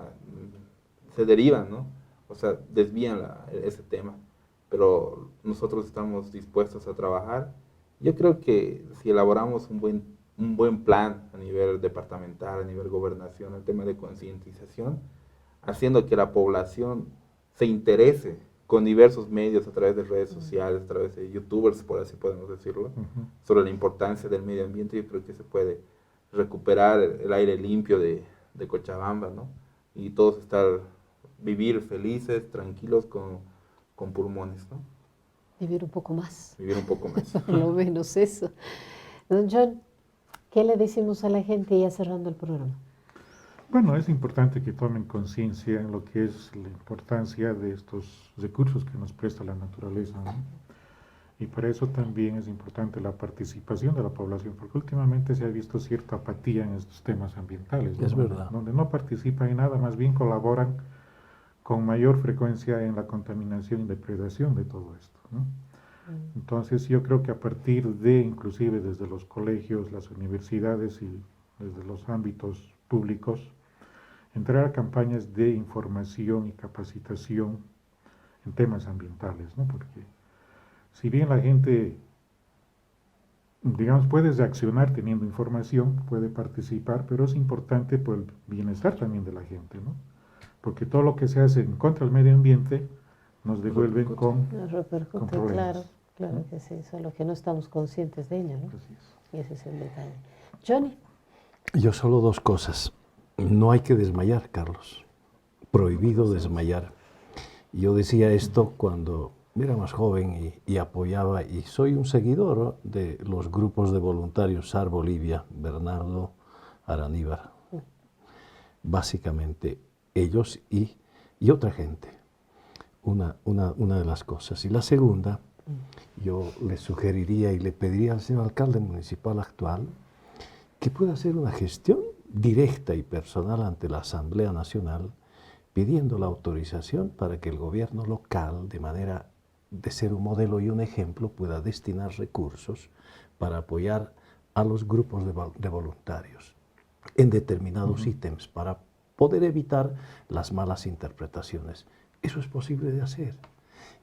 se derivan, ¿no? O sea, desvían ese tema, pero nosotros estamos dispuestos a trabajar. Yo creo que si elaboramos un buen plan a nivel departamental, a nivel gobernación, el tema de concientización, haciendo que la población se interese con diversos medios, a través de redes sociales, a través de youtubers, por así podemos decirlo, sobre la importancia del medio ambiente. Yo creo que se puede recuperar el aire limpio de Cochabamba, ¿no? Y todos vivir felices, tranquilos, con pulmones, ¿no? Vivir un poco más, Vivir un poco más. por lo menos eso. Don John, ¿qué le decimos a la gente ya cerrando el programa? Bueno, es importante que tomen conciencia en lo que es la importancia de estos recursos que nos presta la naturaleza, ¿no? Y para eso también es importante la participación de la población, porque últimamente se ha visto cierta apatía en estos temas ambientales, ¿no? Es verdad. Donde no participan en nada, más bien colaboran con mayor frecuencia en la contaminación y depredación de todo esto, ¿no? Entonces yo creo que a partir de, inclusive desde los colegios, las universidades y desde los ámbitos públicos, entrar a campañas de información y capacitación en temas ambientales, ¿no? Porque si bien la gente, digamos, puede reaccionar teniendo información, puede participar, pero es importante por el bienestar también de la gente, ¿no? Porque todo lo que se hace en contra del medio ambiente nos devuelven con Nos repercute, problemas, claro ¿no? que sí, solo que no estamos conscientes de ello, ¿no? Así es. Y ese es el detalle. Johnny, Yo solo dos cosas. No hay que desmayar, Carlos. Prohibido desmayar. Yo decía esto cuando era más joven y apoyaba, y soy un seguidor, ¿no?, de los grupos de voluntarios SAR Bolivia, Bernardo Araníbar. Básicamente ellos y otra gente. Una de las cosas. Y la segunda, yo le sugeriría y le pediría al señor alcalde municipal actual que pueda hacer una gestión directa y personal ante la Asamblea Nacional, pidiendo la autorización para que el gobierno local, de manera de ser un modelo y un ejemplo, pueda destinar recursos para apoyar a los grupos de voluntarios en determinados ítems para poder evitar las malas interpretaciones. Eso es posible de hacer.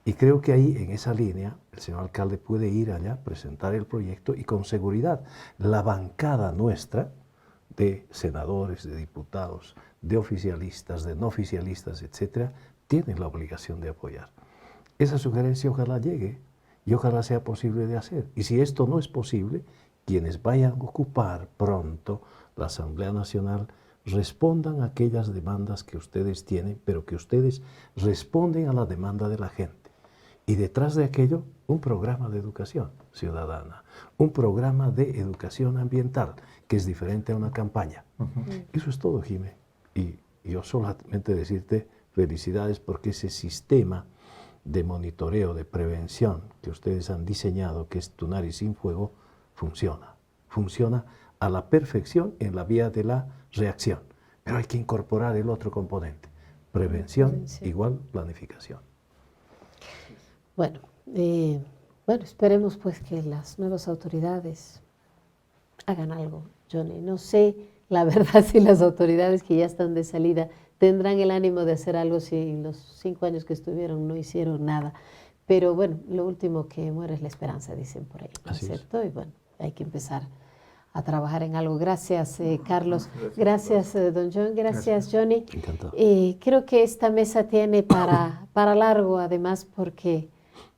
Y creo que ahí, en esa línea, el señor alcalde puede ir allá, presentar el proyecto y con seguridad la bancada nuestra de senadores, de diputados, de oficialistas, de no oficialistas, etcétera, tienen la obligación de apoyar. Esa sugerencia ojalá llegue y ojalá sea posible de hacer. Y si esto no es posible, quienes vayan a ocupar pronto la Asamblea Nacional respondan a aquellas demandas que ustedes tienen, pero que ustedes responden a la demanda de la gente. Y detrás de aquello, un programa de educación ciudadana, un programa de educación ambiental, que es diferente a una campaña. Eso es todo, Jimé. Y yo solamente decirte felicidades porque ese sistema de monitoreo, de prevención que ustedes han diseñado, que es Tunari Sin Fuego, funciona. Funciona a la perfección en la vía de la reacción. Pero hay que incorporar el otro componente. Prevención igual planificación. Bueno, esperemos pues que las nuevas autoridades hagan algo, Johnny. No sé, la verdad, si las autoridades que ya están de salida tendrán el ánimo de hacer algo si en los 5 años que estuvieron no hicieron nada. Pero bueno, lo último que muere es la esperanza, dicen por ahí, ¿no es cierto? Y bueno, hay que empezar a trabajar en algo. Gracias, Carlos. Gracias, don John. Gracias, Johnny. Encantado. Creo que esta mesa tiene para largo, además, porque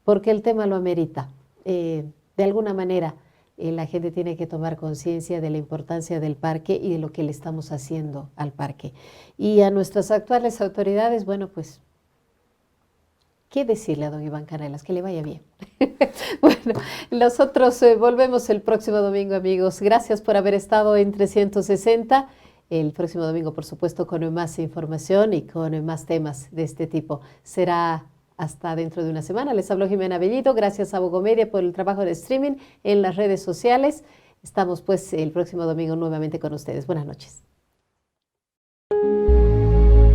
el tema lo amerita. De alguna manera, la gente tiene que tomar conciencia de la importancia del parque y de lo que le estamos haciendo al parque. Y a nuestras actuales autoridades, bueno, pues, ¿qué decirle a don Iván Canelas? Que le vaya bien. Bueno, nosotros volvemos el próximo domingo, amigos. Gracias por haber estado en 360. El próximo domingo, por supuesto, con más información y con más temas de este tipo. Será hasta dentro de una semana. Les habló Jimena Bellido. Gracias a Bogomedia por el trabajo de streaming en las redes sociales. Estamos pues el próximo domingo nuevamente con ustedes. Buenas noches.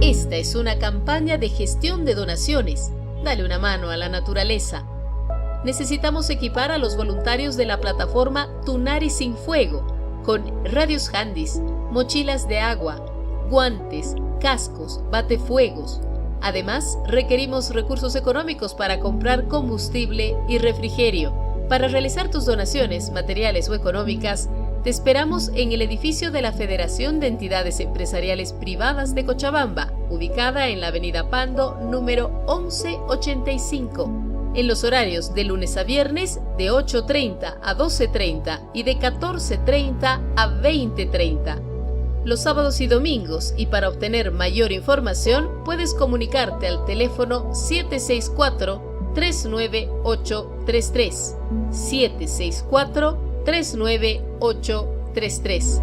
Esta es una campaña de gestión de donaciones. Dale una mano a la naturaleza. Necesitamos equipar a los voluntarios de la plataforma Tunari Sin Fuego con radios handys, mochilas de agua, guantes, cascos, batefuegos. Además, requerimos recursos económicos para comprar combustible y refrigerio. Para realizar tus donaciones, materiales o económicas, te esperamos en el edificio de la Federación de Entidades Empresariales Privadas de Cochabamba, ubicada en la Avenida Pando, número 1185, en los horarios de lunes a viernes de 8:30 a 12:30 y de 14:30 a 20:30. Los sábados y domingos, y para obtener mayor información, puedes comunicarte al teléfono 764-39833. 764-39833.